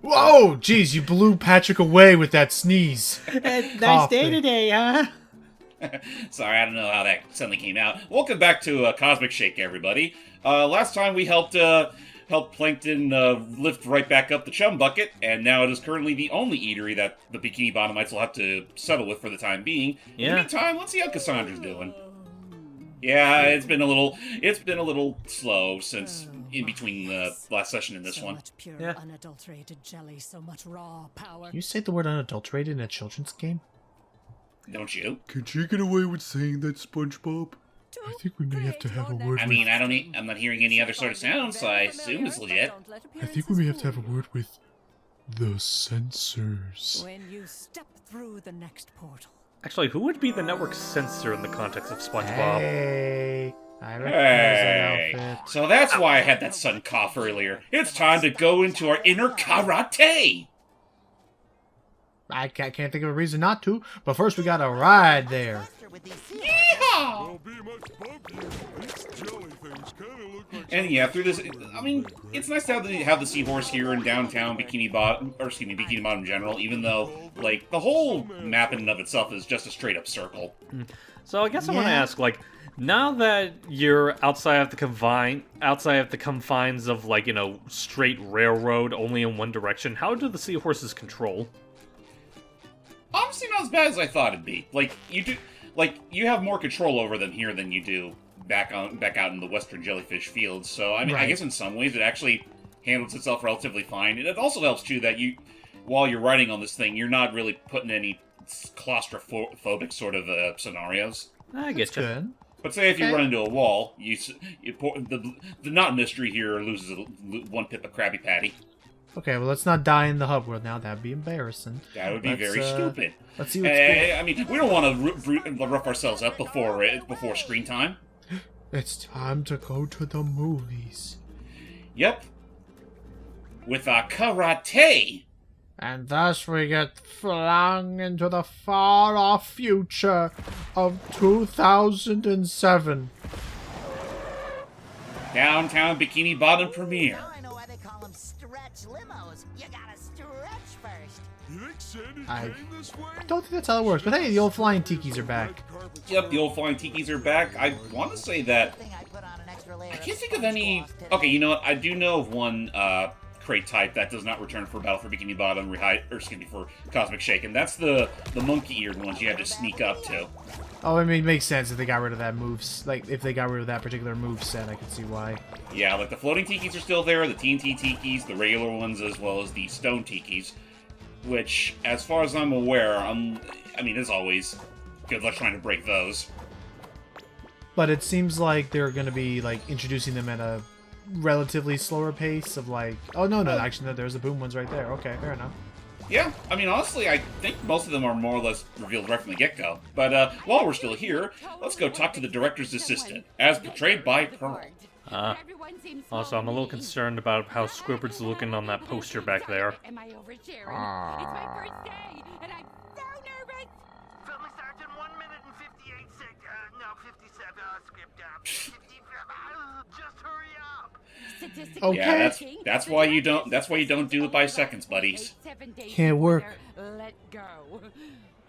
Whoa! Jeez, you blew Patrick away with that sneeze. Nice day today, huh? Sorry, I don't know how that suddenly came out. Welcome back to Cosmic Shake, everybody. Last time we helped Plankton lift right back up the chum bucket, and now it is currently the only eatery that the Bikini Bottomites will have to settle with for the time being. In the meantime, let's see how Cassandra's doing. Yeah, it's been a little slow since in between the last session and this so one. Much pure, Yeah. unadulterated jelly, so much raw power. Can you say the word unadulterated in a children's game? Don't you? Could you get away with saying that, SpongeBob? I think we may have to have a word I with... mean, I'm not hearing any other sort of sounds, so I assume it's legit. I think we may have to have a word with the censors. When you step through the next portal. Actually, who would be the network censor in the context of SpongeBob? Hey, I recognize Hey, that outfit. so that's why I had that sudden cough earlier. It's time to go into our inner karate. I can't think of a reason not to, but first we gotta ride there. Yeehaw! And yeah, through this, I mean, it's nice to have the seahorse here in downtown Bikini Bottom, or excuse me, Bikini Bottom in general, even though, like, the whole map in and of itself is just a straight-up circle. So I guess I want to ask, like, now that you're outside of the confines of, like, you know, straight railroad only in one direction, how do the seahorses control? Honestly, not as bad as I thought it'd be. Like, you have more control over them here than you do back out in the western jellyfish fields. So, I mean, I guess in some ways it actually handles itself relatively fine. And it also helps, too, that while you're riding on this thing, you're not really putting any claustrophobic sort of scenarios. I get you. Good. But say if you run into a wall, the knot mystery here loses one pip of Krabby Patty. Okay, well, let's not die in the hub world now. That'd be embarrassing. That would be very stupid. Let's see what's going on. I mean, we don't want to rough ourselves up before screen time. It's time to go to the movies. Yep. With our karate. And thus we get flung into the far-off future of 2007. Downtown Bikini Bottom premiere. Now I know why they call them stretch limos. You gotta stretch first. I don't think that's how it works, but hey, the old flying tikis are back. Yep, the old flying tikis are back. I want to say that... Thing I put on an extra layer I of can't think of any... SpongeBob today. Okay, you know what? I do know of one crate type that does not return for Battle for Bikini Bottom, for Cosmic Shake, and that's the monkey-eared ones you have to sneak up to. Oh, I mean, it makes sense if they got rid of that moves. Like, if they got rid of that particular move set, I can see why. Yeah, like the floating tikis are still there, the TNT tikis, the regular ones, as well as the stone tikis. Which, as far as I'm aware, I mean, as always, good luck trying to break those. But it seems like they're going to be, like, introducing them at a relatively slower pace of, like... Oh, no, actually, no, there's the boom ones right there. Okay, fair enough. Yeah, I mean, honestly, I think most of them are more or less revealed right from the get-go. But while we're still here, let's go talk to the director's assistant, as portrayed by Pearl. Also, I'm a little concerned about how Squidward's looking on that poster back there. Am I oversharing? It's my first day, and I'm so nervous. Filming Sergeant 1 minute and 58 seconds. No, 57. Script up. 55. Just hurry up. Statistically Okay. speaking, That's why you don't do it by seconds, buddies. 7 days Can't work. later, let go.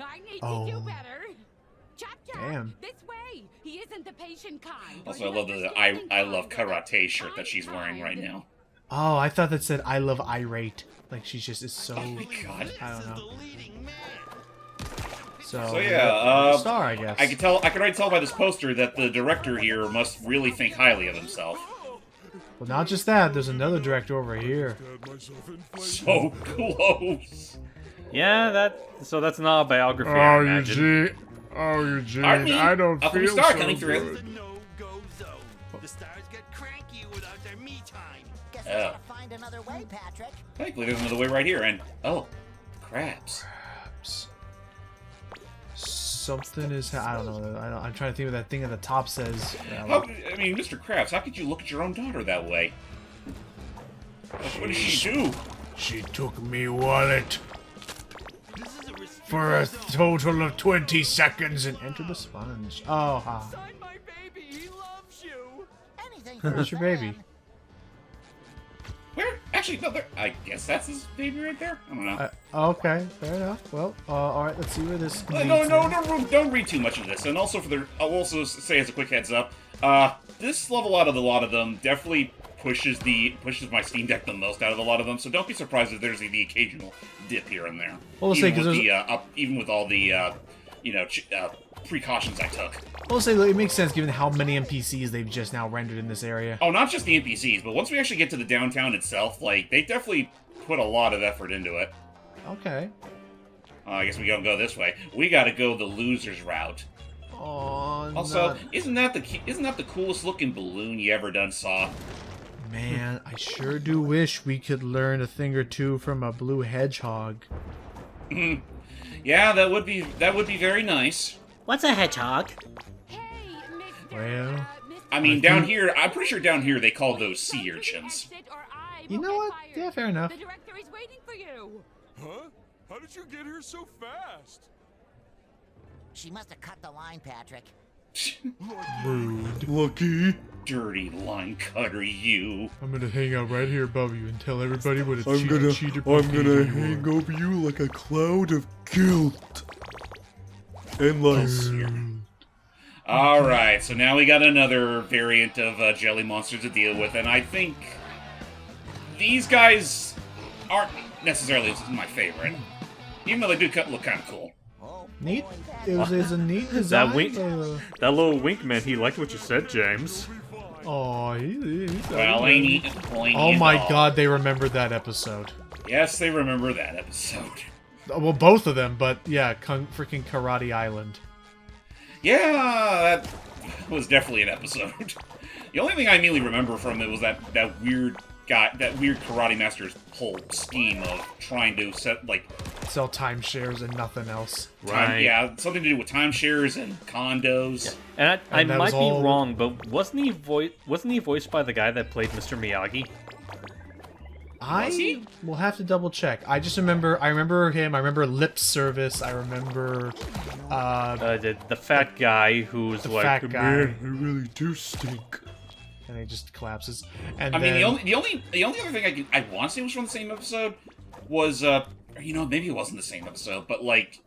I need Oh. to do better. Chop chop. Damn. This way. He isn't the patient kind. Also, I love the I love karate shirt that she's wearing right now. Oh, I thought that said, I love irate. Like, she just is so... Oh my god. I don't know. So yeah, star, I guess. I can already tell by this poster that the director here must really think highly of himself. Well, not just that. There's another director over here. So close. Yeah, so that's not a biography, I imagine. Eugene, I don't up from the feel start, so coming through. good. The no-go zone. The stars get cranky without their me time. Guess we gotta find another way, Patrick. Thankfully, there's another way right here, and oh, crabs. Something is... I don't know. I'm trying to think what that thing at the top says. I mean, Mr. Krabs, how could you look at your own daughter that way? What did she do? She took me wallet for a total of 20 seconds and Enter the sponge. Oh, ha. Sign my baby. He loves you. Anything for Where's a your baby? fan. Where? Actually, actually, no, I guess that's his baby right there. I don't know. Okay, fair enough. Well, all right. Let's see where this. No, don't read too much of this. And also I'll also say as a quick heads up, this level out of a lot of them definitely pushes my Steam Deck the most out of a lot of them. So don't be surprised if there's the occasional dip here and there. Well, let's say because even with all the precautions I took. Well, let's say it makes sense given how many NPCs they've just now rendered in this area. Oh, not just the NPCs, but once we actually get to the downtown itself, like they definitely put a lot of effort into it. Okay. I guess we don't go this way. We got to go the losers route. Oh, also, isn't that the coolest looking balloon you ever done saw? Man, I sure do wish we could learn a thing or two from a blue hedgehog. Yeah, that would be very nice. What's a hedgehog? Hey, Mr. Well, I mean, down here, I'm pretty sure down here they call those sea urchins. You know what? Yeah, fair enough. The director is waiting for you. Huh? How did you get here so fast? She must have cut the line, Patrick. Rude. Lucky. Dirty line cutter, you. I'm gonna hang out right here above you and tell everybody what a I'm gonna hang over you like a cloud of guilt. And like... Alright, so now we got another variant of jelly monsters to deal with, and I think these guys aren't necessarily my favorite. Even though they do look kind of cool. Neat. It was a neat design. That little wink meant he liked what you said, James. Oh, he's well, ain't he pointy? Oh my god, they remembered that episode. Yes, they remember that episode. Well, both of them, but yeah, freaking Karate Island. Yeah, that was definitely an episode. The only thing I immediately remember from it was that weird karate master's whole scheme of trying to sell timeshares and nothing else. Right. Yeah, something to do with timeshares and condos. And I might be all... wrong, but wasn't he voiced by the guy that played Mr. Miyagi? I will have to double check. I remember him. I remember lip service. I remember the fat guy who's the like, fat guy. Man, I really do stink. And he just collapses. And I mean, the only other thing I want to say was from the same episode was maybe it wasn't the same episode, but like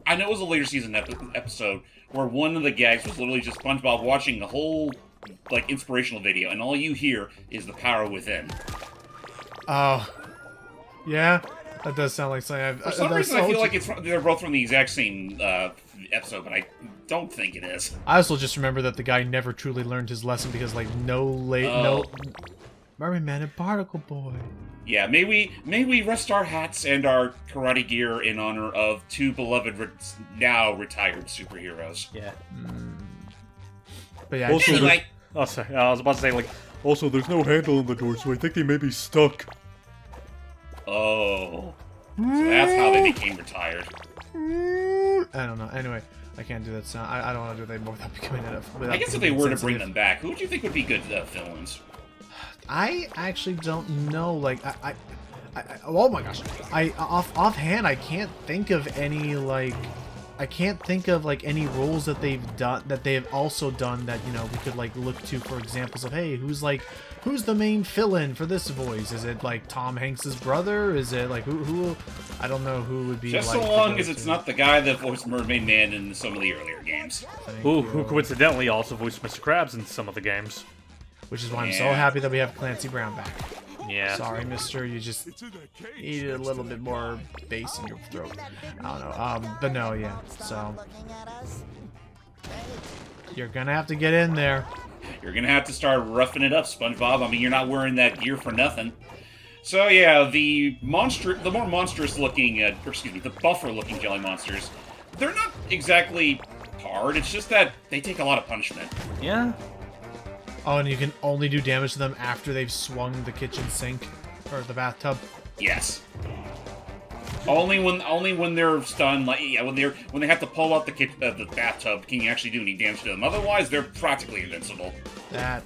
I know it was a later season episode where one of the gags was literally just SpongeBob watching the whole like inspirational video, and all you hear is the power within. Oh, yeah, that does sound like something. For some reason, I feel like they're both from the exact same episode, but I don't think it is. I also just remember that the guy never truly learned his lesson because, like, no Mermaid Man and Barnacle Boy. Yeah, may we rest our hats and our karate gear in honor of two beloved, now retired superheroes. Yeah. But yeah, Also, anyway, I was about to say, like, also, there's no handle on the door, so I think they may be stuck. oh, so that's how they became retired. I don't know. Anyway, I can't do that sound. I don't want to do that more without becoming I guess if they were to bring them back, who would you think would be good villains? I actually don't know. Like, oh my gosh, offhand, I can't think of any any roles that they've done that they have also done that we could like look to for examples of. Hey, who's the main fill-in for this voice? Is it like Tom Hanks's brother? Is it like who? I don't know who would be. Just like, so long as it's not the guy that voiced Mermaid Man in some of the earlier games. who coincidentally also voiced Mr. Krabs in some of the games. Which is why I'm so happy that we have Clancy Brown back. Yeah. Sorry, mister, you just needed a little bit more bass in your throat. I don't know. But no, yeah. So you're gonna have to get in there. You're gonna have to start roughing it up, SpongeBob. I mean, you're not wearing that gear for nothing. So yeah, the more monstrous looking, the buffer looking jelly monsters, they're not exactly hard. It's just that they take a lot of punishment. Yeah. Oh, and you can only do damage to them after they've swung the kitchen sink or the bathtub. Yes. Only when they're stunned, like when they have to pull out the bathtub, can you actually do any damage to them? Otherwise, they're practically invincible. That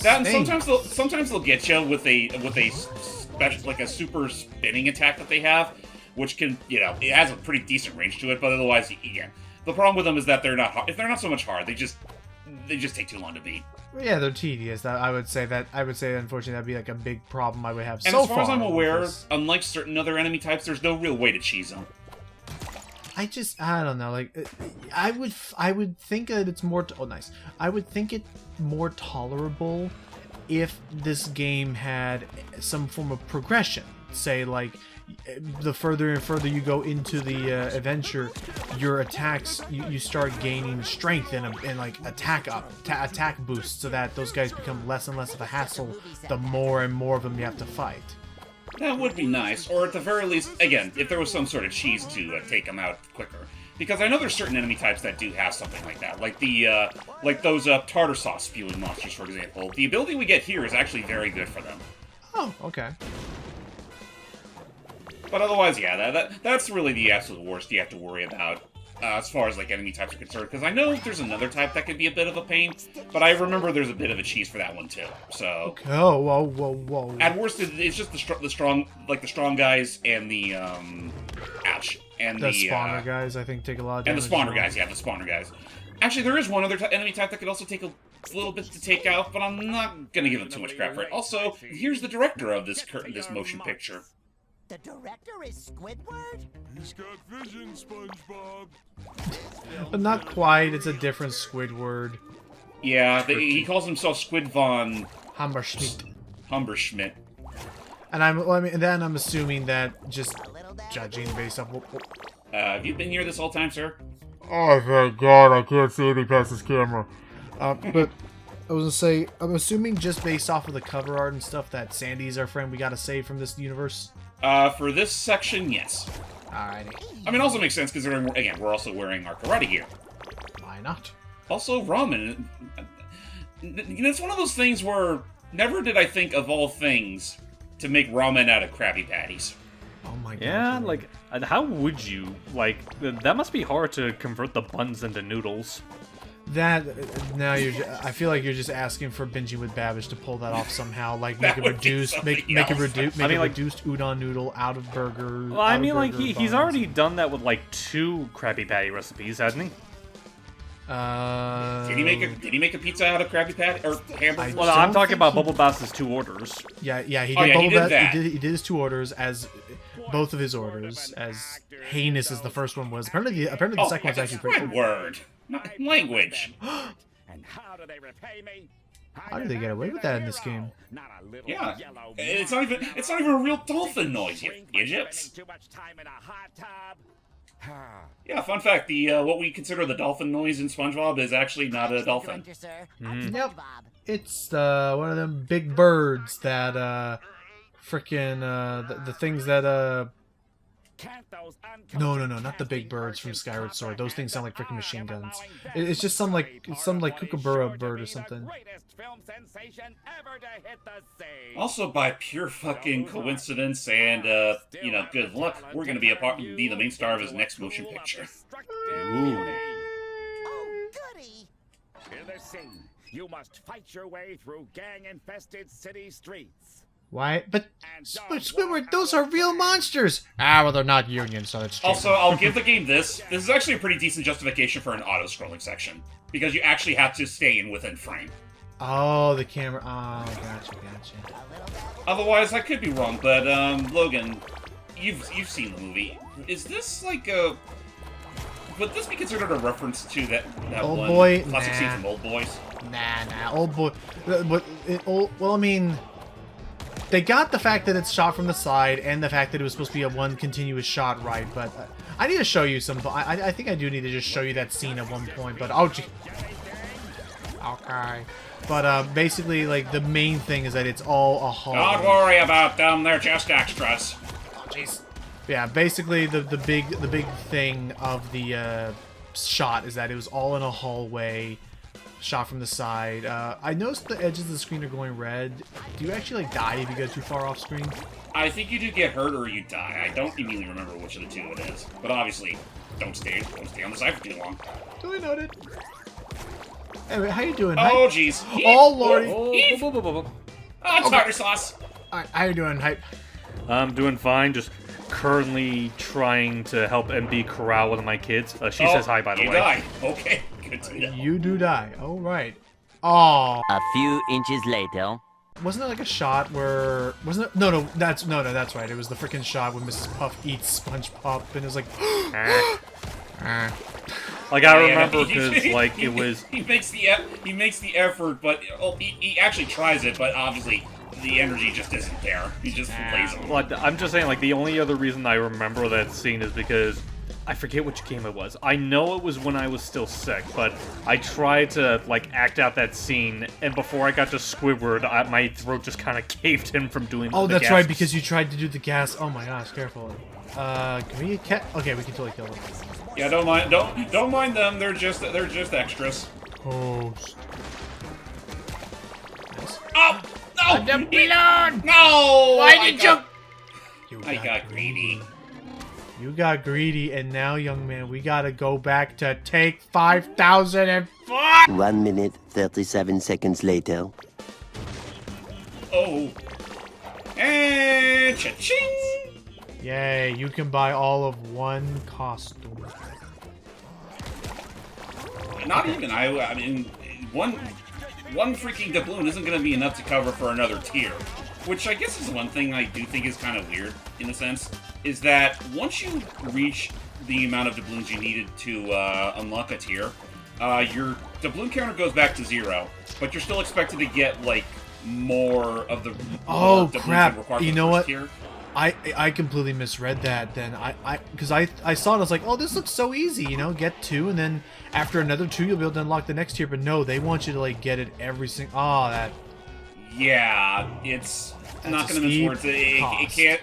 and sometimes they'll get you with a special, like a super spinning attack that they have, which can it has a pretty decent range to it. But otherwise, yeah, the problem with them is that they're not so much hard. They just take too long to beat. Yeah, they're tedious. I would say unfortunately that'd be like a big problem I would have And so as far as I'm aware, because unlike certain other enemy types, there's no real way to cheese them. I don't know, like I would think that it's more oh nice. I would think it more tolerable if this game had some form of progression. Say like the further and further you go into the adventure, your attacks you start gaining strength and like attack boost, so that those guys become less and less of a hassle the more and more of them you have to fight. That would be nice, or at the very least, again, if there was some sort of cheese to take them out quicker. Because I know there's certain enemy types that do have something like that, like the like those tartar sauce spewing monsters, for example. The ability we get here is actually very good for them. Oh, okay. But otherwise, yeah, that's really the absolute worst you have to worry about as far as like enemy types are concerned. Because I know there's another type that could be a bit of a pain, but I remember there's a bit of a cheese for that one too. So. Okay. Oh, whoa. At worst, it's just the strong guys and the ouch and the spawner guys. I think take a lot of damage. And the spawner well. guys, yeah, the spawner guys. Actually, there is one other enemy type that could also take a little bit to take out, but I'm not gonna give him too much crap for it. Also, here's the director of this motion picture. The director is Squidward? He's got vision, SpongeBob. But not quite. It's a different Squidward. Yeah, he calls himself Squid Von Humberschmidt. And I'm assuming that just judging based off. Have you been here this whole time, sir? Oh, thank God, I can't see anything past this camera. But I was gonna say, I'm assuming just based off of the cover art and stuff that Sandy's our friend we gotta save from this universe. For this section, yes. Alrighty. I mean, also makes sense considering, again, we're also wearing our karate gear. Why not? Also, ramen. You know, it's one of those things where never did I think of all things to make ramen out of Krabby Patties. Oh my god. Yeah, like, how would you? Like, that must be hard to convert the buns into noodles. That now I feel like you're just asking for Binging with Babish to pull that off somehow. Like make a reduced reduced udon noodle out of burger. Well, I mean, like he's already done that with like 2 Krabby Patty recipes, hasn't he? Did he make a pizza out of Krabby Patty or hamburger? Well, I'm talking about Bubble Bass's 2 orders. Yeah, he did that. He did his 2 orders as both of his orders as heinous as the first one was. Apparently the second one's actually pretty good. Word. Language. And how do they repay me? How do they get away with that in this game? Yeah, it's not even a real dolphin noise, you idiots. Yeah, fun fact: the what we consider the dolphin noise in SpongeBob is actually not a dolphin. Yep, it's one of them big birds that frickin' the things that No, not the big birds from Skyward Sword. Those things sound like freaking machine guns. It's just some kookaburra bird or something. Also, by pure fucking coincidence and you know, good luck, we're gonna be the main star of his next motion picture. Ooh. Oh, goody! In this scene, you must fight your way through gang-infested city streets. Why? But Squidward, those are real monsters! Ah, well, they're not union, so it's true. Also, I'll give the game this. This is actually a pretty decent justification for an auto-scrolling section. Because you actually have to stay in within frame. Oh, the camera. Oh, gotcha. Otherwise, I could be wrong, but, Logan, you've seen the movie. Is this like a... Would this be considered a reference to that Old one Boy? classic scene Nah. from Old Boys? Nah. Old Boy. Well, I mean... They got the fact that it's shot from the side and the fact that it was supposed to be a one continuous shot, right? But I need to show you some... I think I do need to just show you that scene at one point, but... Oh, gee. Okay. But basically, like, the main thing is that it's all a hallway. Don't worry about them, they're just extras. Oh, jeez. Yeah, basically the big thing of the shot is that it was all in a hallway, shot from the side. I noticed the edges of the screen are going red. Do you actually like die if you go too far off screen? I think you do get hurt or you die. I don't immediately remember which of the two it is. But obviously, don't stay on the side for too long. Duly noted. Anyway, how you doing? Oh, jeez. Oh, lordy. Tartar sauce. Alright, how you doing, Hype? I'm doing fine, just currently trying to help MB corral one of my kids. She says hi, by the way. You die. Okay, good to know. You do die. All right. Oh. A few inches later. Wasn't there like a shot where wasn't it? No, that's right. It was the freaking shot when Mrs. Puff eats SpongeBob, and it was like, like I remember because like it was. He makes the effort, but he actually tries it, but obviously the energy just isn't there. He just plays it. Like I'm just saying, like the only other reason I remember that scene is because I forget which game it was. I know it was when I was still sick, but I tried to like act out that scene, and before I got to Squidward, my throat just kind of caved in from doing. Oh, the that's gasps. right, because you tried to do the gas. Oh my gosh, careful. Can we okay, we can totally kill them. Yeah, don't mind them. They're just extras. Host. Nice. Oh no! The balloon! No! Why did you? I got greedy. You got greedy, and now, young man, we gotta go back to take 5,004. 1 minute, 37 seconds later. Oh. And cha-ching! Yay, you can buy all of one costume. Not even. I mean, one freaking doubloon isn't going to be enough to cover for another tier. Which I guess is one thing I do think is kind of weird, in a sense, is that once you reach the amount of doubloons you needed to unlock a tier, your doubloon counter goes back to 0, but you're still expected to get, like, more of the oh doubloons crap! that require You for know the what? first tier. I completely misread that. Then because I saw it, I was like, oh, this looks so easy, you know, get 2, and then after another 2, you'll be able to unlock the next tier. But no, they want you to like get it every single. Oh, that. Yeah, it's not going to miss words. It can't.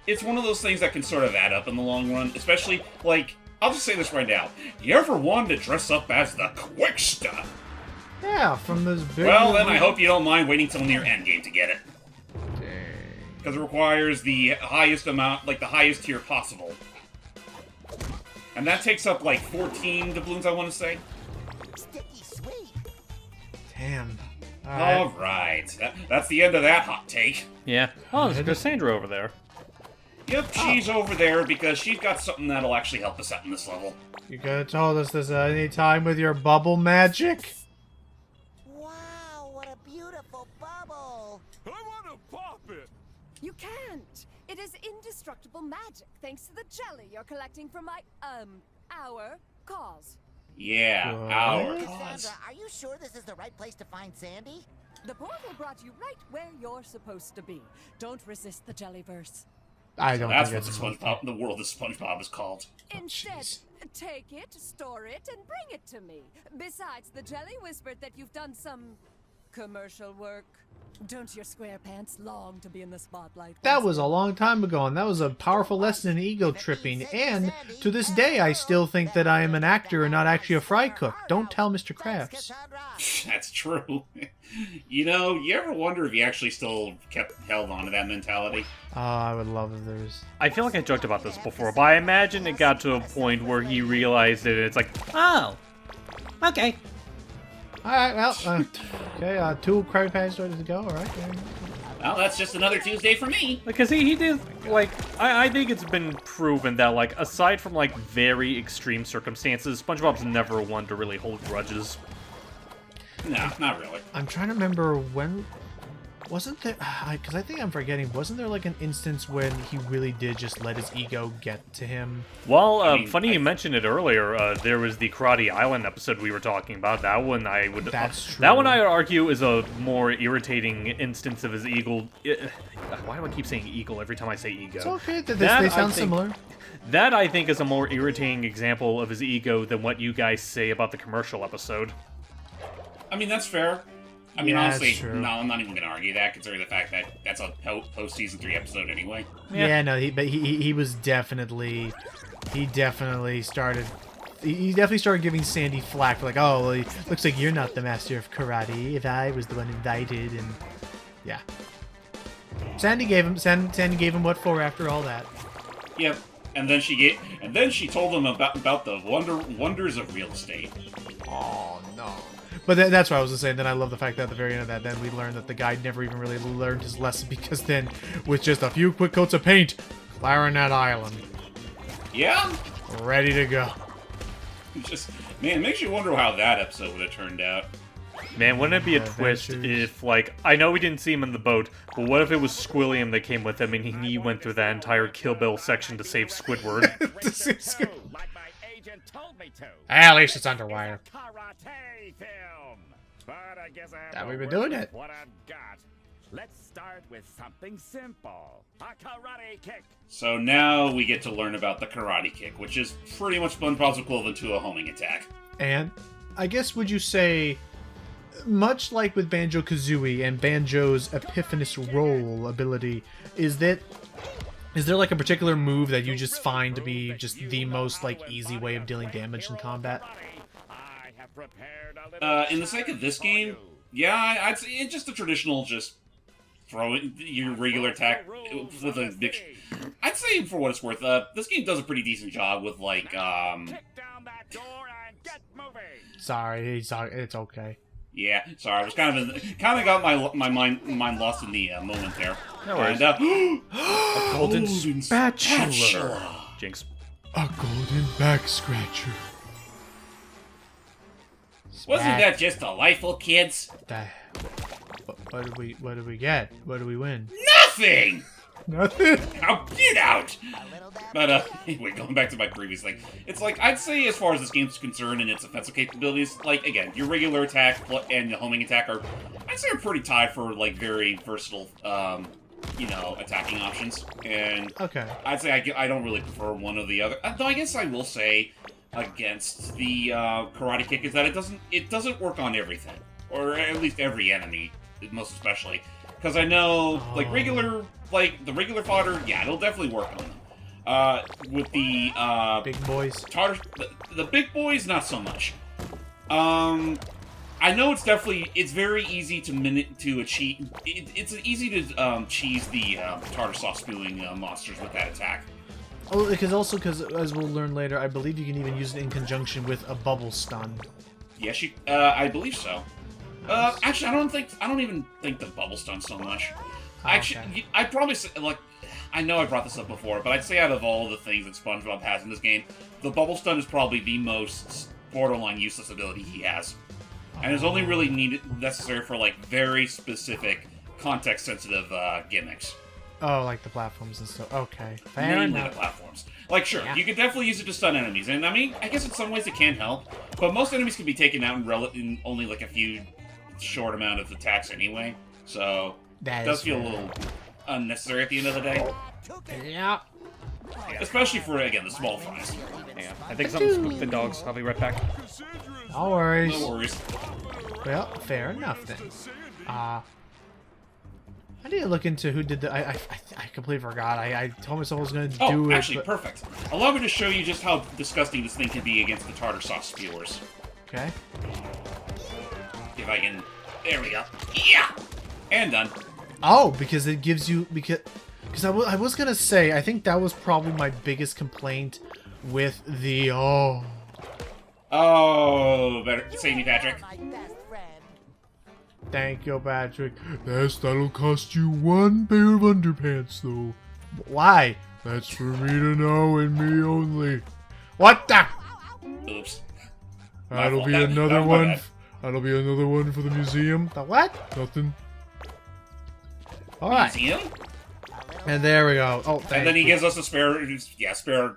It's one of those things that can sort of add up in the long run. Especially like, I'll just say this right now. You ever wanted to dress up as the Quickster? Yeah, from this big. Well, then I hope you don't mind waiting till near endgame to get it. Because it requires the highest amount, like the highest tier possible. And that takes up like 14 doubloons, I want to say. Sticky sweet. Damn. Alright. That's the end of that hot take. Yeah. Oh, there's Cassandra over there. Yep, she's over there because she's got something that'll actually help us out in this level. You could have told us this at any time with your bubble magic. Wow, what a beautiful bubble. I want to pop it. You can't. It is indestructible magic, thanks to the jelly you're collecting from our cause. Yeah, What? our Cassandra, cause. are you sure this is the right place to find Sandy? The portal brought you right where you're supposed to be. Don't resist the jellyverse. I don't. That's think what the world of SpongeBob is called. Instead, take it, store it, and bring it to me. Besides, the jelly whispered that you've done some commercial work. Don't your square pants long to be in the spotlight? That was a long time ago, and that was a powerful lesson in ego tripping. And to this day, I still think that I am an actor and not actually a fry cook. Don't tell Mr. Krabs. That's true. You know, you ever wonder if he actually still held on to that mentality? Oh, I would love if there was. I feel like I joked about this before, but I imagine it got to a point where he realized it, and it's like, oh, okay. Alright, well, okay, 2 Krabby Patties ready to go, alright. Well, that's just another Tuesday for me. Because he did, like, I think it's been proven that, like, aside from, like, very extreme circumstances, SpongeBob's never one to really hold grudges. No, not really. I'm trying to remember when. Wasn't there. Because I think I'm forgetting. Wasn't there like an instance when he really did just let his ego get to him? Well, funny you mentioned it earlier. There was the Karate Island episode we were talking about. That one I would. That's true. That one I would argue is a more irritating instance of his ego. Why do I keep saying eagle every time I say ego? It's okay. They sound similar. That I think is a more irritating example of his ego than what you guys say about the commercial episode. I mean, that's fair. I mean, Yeah, honestly, it's true. no, I'm not even going to argue that, considering the fact that that's a post-season 3 episode anyway. Yeah, no, he was definitely. He definitely started. He definitely started giving Sandy flack for like, oh, well, looks like you're not the master of karate. If I was the one invited, and yeah, Sandy gave him what for after all that. Yep. And then she told him about the wonders of real estate. Oh no. But that's what I was going to say. And then I love the fact that at the very end of that, then we learned that the guy never even really learned his lesson, because then, with just a few quick coats of paint, Clarinet Island. Yeah? Ready to go. Just, man, it makes you wonder how that episode would have turned out. Man, wouldn't it be a Yeah, twist adventures. if, like, I know we didn't see him in the boat, but what if it was Squilliam that came with him and he went through that entire Kill Bill section to save Squidward? Like my agent told me to. At least it's underwire. Karate film. But I guess I have That to we've been work doing with it. What I've got. Let's start with something simple. A karate kick. So now we get to learn about the karate kick, which is pretty much SpongeBob's equivalent to a homing attack. And I guess would you say, much like with Banjo-Kazooie and Banjo's Epiphanous Roll ability, is there like a particular move that you just find to be just the most like easy way of dealing damage in combat? I have prepared a little In the sake of this game, yeah, I'd say it's just a traditional, just throw your regular attack with a big. I'd say for what it's worth, this game does a pretty decent job with like, kick down that door and get moving. Sorry, it's okay. yeah. Sorry, I was kind of got my mind lost in the moment there. No worries. And, A golden spatula. Jinx. A golden back scratcher. wasn't that just delightful, kids? What do we get? What do we win? Nothing. Nothing. Now get out! But anyway, going back to my previous thing, it's like I'd say as far as this game's concerned and its offensive capabilities, like again, your regular attack and the homing attack are, I'd say, are pretty tied for like very versatile, you know, attacking options. And Okay. I'd say I don't really prefer one or the other. Though I guess I will say against the karate kick is that it doesn't work on everything, or at least every enemy, most especially. Because I know, like, the regular fodder, yeah, it'll definitely work on them. With the, Big boys. the big boys, not so much. I know it's very easy to achieve, it's easy to, cheese the, tartar sauce spewing, monsters with that attack. Oh, because as we'll learn later, I believe you can even use it in conjunction with a bubble stun. Yes, I believe so. Actually, I don't even think the bubble stun so much. Actually, okay. I'd probably say, like, I know I brought this up before, but I'd say out of all the things that SpongeBob has in this game, the bubble stun is probably the most borderline useless ability he has. And is only really necessary for, like, very specific, context-sensitive, gimmicks. Oh, like the platforms and stuff. Okay. Fair Mainly enough. the platforms. Like, sure, Yeah. you could definitely use it to stun enemies, and I mean, I guess in some ways it can help, but most enemies can be taken out in only, like, a few short amount of attacks anyway, so That it does is feel a fair. little unnecessary at the end of the day. Yeah. Especially for, again, the small fries. Hang on. I think something's spooked dogs. I'll be right back. No worries. No worries. Well, fair enough then. I need to look into who did the. I completely forgot. I told myself I was gonna do Oh, it. actually, but- perfect. Allow me to show you just how disgusting this thing can be against the tartar sauce spewers. Okay. If I can... There we go. Yeah! And done. Oh, because it gives you because I was gonna say I think that was probably my biggest complaint with the Oh, better save me, Patrick. My best friend. Thank you, Patrick. That'll cost you one pair of underpants, though. Why? That's for me to know and me only. What the? Oops. That'll fault. be That another was my one. bad. That'll be another one for the museum. The what? Nothing. All right. Museum? And there we go. Oh, thank And then he you. gives us a spare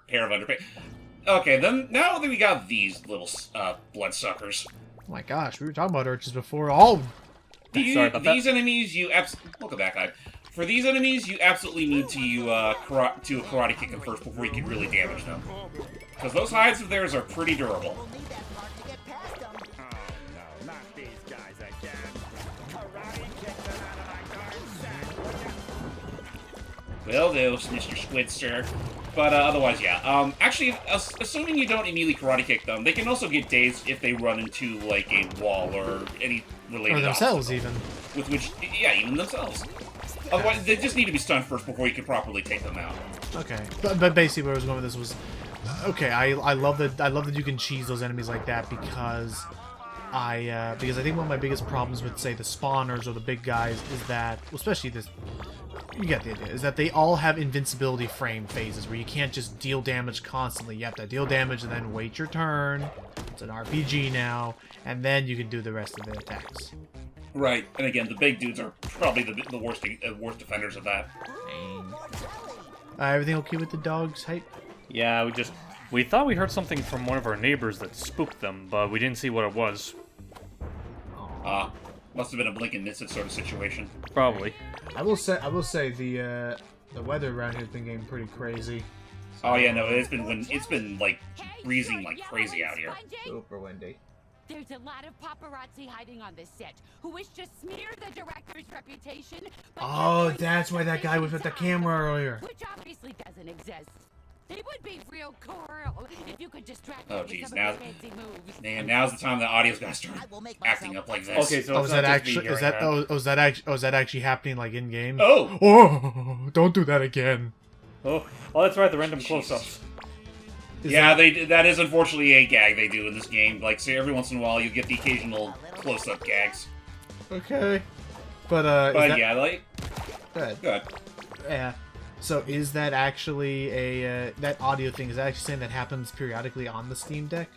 pair of underpants. Okay, then now that we got these little bloodsuckers, Oh my gosh, we were talking about urchins before. Oh, Sorry about that. these enemies you welcome back, guy. For these enemies, you absolutely need to karate kick them first before you can really damage them, because those hides of theirs are pretty durable. We'll need that part to get past them. Oh, no, not these guys again. Karate kick them out of my garden sack. Will do, Mr. Squid, sir. But otherwise, yeah. Actually, assuming you don't immediately karate kick them, they can also get dazed if they run into like a wall or any related or themselves obstacle. even. With which, yeah, even themselves. Otherwise, they just need to be stunned first before you can properly take them out. Okay, but basically where I was going with this was, okay, I love that you can cheese those enemies like that because I think one of my biggest problems with say the spawners or the big guys is that, well, especially this, you get the idea, is that they all have invincibility frame phases where you can't just deal damage constantly. You have to deal damage and then wait your turn, It's an RPG now, and then you can do the rest of the attacks. Right, and again, the big dudes are probably the worst defenders of that. Everything okay with the dog's hype? Yeah, we thought we heard something from one of our neighbors that spooked them, but we didn't see what it was. Must have been a blink and miss it sort of situation. Probably. I will say the weather around here has been getting pretty crazy. Oh yeah, no, it's been like freezing like crazy out here. Super windy. There's a lot of paparazzi hiding on this set who wish to smear the director's reputation. Oh, that's why that guy was with the camera earlier. Which obviously doesn't exist. It would be real cool if you could distract Oh me jeez, with some now, of the fancy moves. man, now's the time the audio's gotta start acting up like this. Okay, so Oh, it's is not that just me actually hearing that. is that actually happening like in game? Oh! Oh, don't do that again. Oh, that's right, the random close-ups. Yeah, that is unfortunately a gag they do in this game. Like, say every once in a while you get the occasional close-up gags. Okay. But yeah, like... Good. Yeah. So is that actually a, that audio thing, is that actually something that happens periodically on the Steam Deck?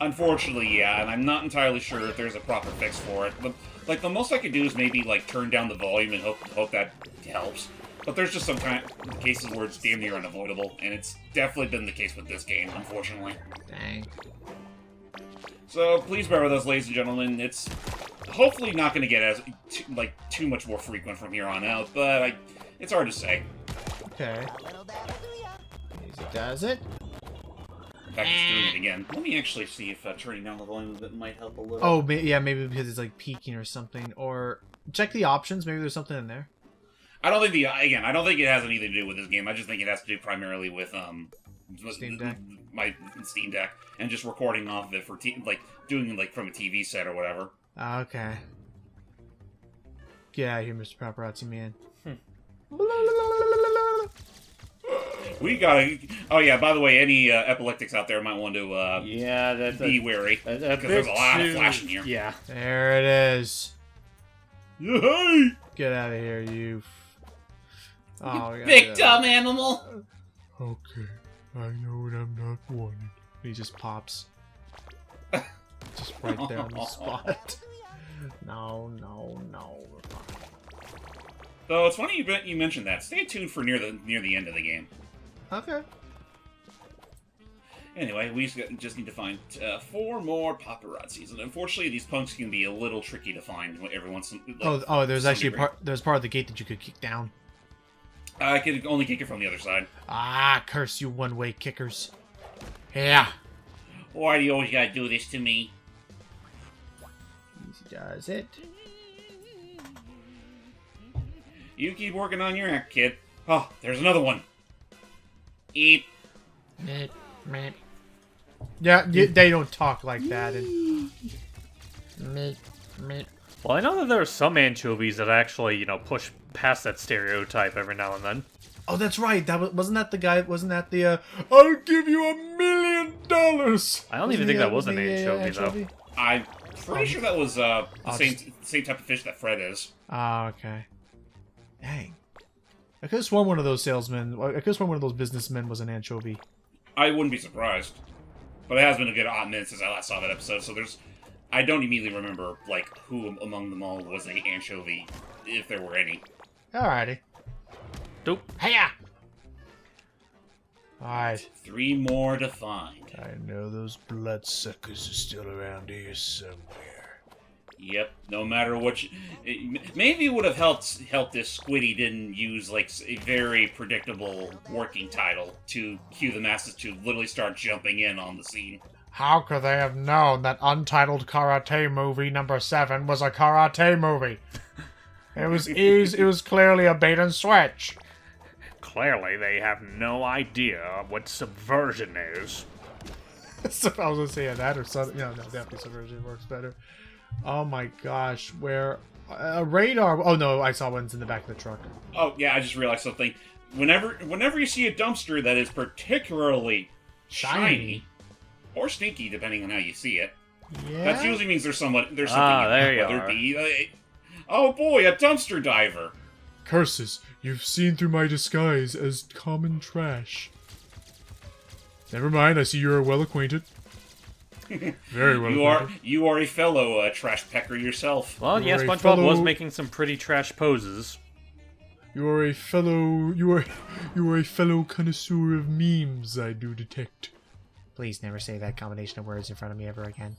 Unfortunately, yeah, and I'm not entirely sure if there's a proper fix for it. But, like, the most I could do is maybe, like, turn down the volume and hope that helps. But there's just some cases where it's damn near unavoidable, and it's definitely been the case with this game, unfortunately. Dang. So please bear with us, ladies and gentlemen. It's hopefully not going to get too much more frequent from here on out, but it's hard to say. Okay. Easy does it. In fact, it's doing it again. Let me actually see if turning down the volume a bit might help a little. Oh, yeah, maybe because it's like peaking or something. Or check the options. Maybe there's something in there. I don't think I don't think it has anything to do with this game. I just think it has to do primarily with Steam Deck. My Steam Deck, and just recording off of it for doing like from a TV set or whatever. Okay. Get out of here, Mr. Paparazzi Man. We gotta. Oh yeah. By the way, any epileptics out there might want to be wary because there's a lot of flash in here. Yeah. There it is. Yay! Get out of here, you. Oh, big dumb animal. Okay, I know what I'm not wanted. He just pops. Just right there on the spot. No. We're fine. So it's funny you mentioned that. Stay tuned for near the end of the game. Okay. Anyway, we just need to find 4 more paparazzis, and unfortunately, these punks can be a little tricky to find every once in. There's actually there's part of the gate that you could kick down. I could only kick it from the other side. Ah, curse you one-way kickers. Yeah. Why do you always gotta do this to me? Easy does it. You keep working on your act, kid. Oh, there's another one. Eep. Yeah, they don't talk like that. Well, I know that there are some anchovies that actually, push past that stereotype every now and then. Oh, that's right. Wasn't that the guy? Wasn't that the? I'll give you $1 million. I don't even think that was an anchovy, though. I'm pretty sure that was the same type of fish that Fred is. Oh, okay. Dang. I could have sworn one of those salesmen. I could have sworn one of those businessmen was an anchovy. I wouldn't be surprised. But it has been a good odd minute since I last saw that episode, so I don't immediately remember, like, who among them all was an anchovy, if there were any. Alrighty. Dope. Hiya! Alright. 3 more to find. I know those bloodsuckers are still around here somewhere. Yep, no matter what maybe it would have helped if Squiddy didn't use, like, a very predictable working title to cue the masses to literally start jumping in on the scene. How could they have known that Untitled Karate Movie number 7 was a karate movie? It was clearly a bait and switch. Clearly, they have no idea what subversion is. So I was gonna say that or something. No, definitely subversion works better. Oh my gosh, where a radar? Oh no, I saw one's in the back of the truck. Oh yeah, I just realized something. Whenever you see a dumpster that is particularly shiny or stinky, depending on how you see it, that usually means there's something. There you are. Oh boy, a dumpster diver. Curses, you've seen through my disguise as common trash. Never mind, I see you are well acquainted. Very well. You are a fellow trash pecker yourself. Well, yeah, You're a SpongeBob was fellow- making some pretty trash poses. You are a fellow connoisseur of memes, I do detect. Please never say that combination of words in front of me ever again.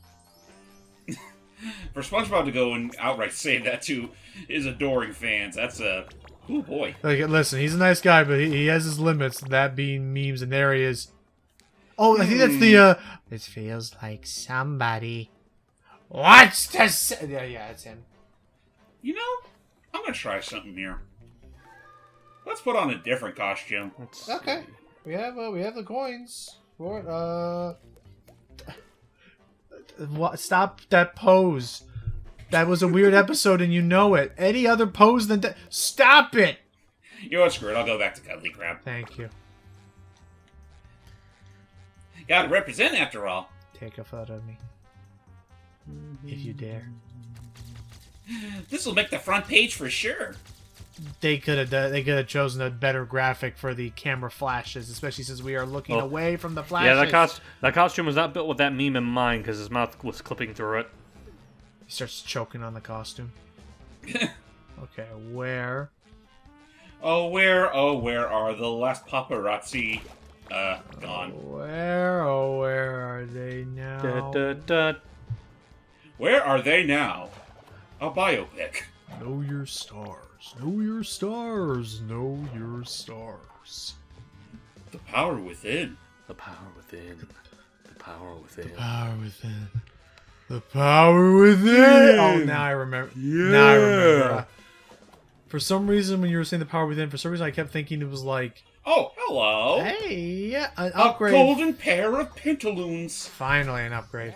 For SpongeBob to go and outright say that to his adoring fans, that's a... Oh boy. Like, listen, he's a nice guy, but he has his limits, that being memes, and there he is. Oh, I think that's the, This feels like somebody wants to say... Yeah, it's him. You know, I'm gonna try something here. Let's put on a different costume. Okay. We have the coins. For what? Stop that pose. That was a weird episode and you know it. Any other pose than that? Stop it! You know what, screw it. I'll go back to Cuddly Crab. Thank you. Gotta represent after all. Take a photo of me. If you dare. This will make the front page for sure. They could have chosen a better graphic for the camera flashes, especially since we are looking away from the flashes. Yeah, that costume was not built with that meme in mind because his mouth was clipping through it. He starts choking on the costume. Okay, where? Oh, where are the last paparazzi gone? Where are they now? Where are they now? A biopic. Know your stars. Know your stars. Know your stars. The power within. The power within. The power within. The power within. The power within. Oh, now I remember. Yeah. Now I remember. For some reason, when you were saying the power within, for some reason I kept thinking it was like... Oh, hello. Hey, yeah, an A upgrade. golden pair of pantaloons. Finally, an upgrade.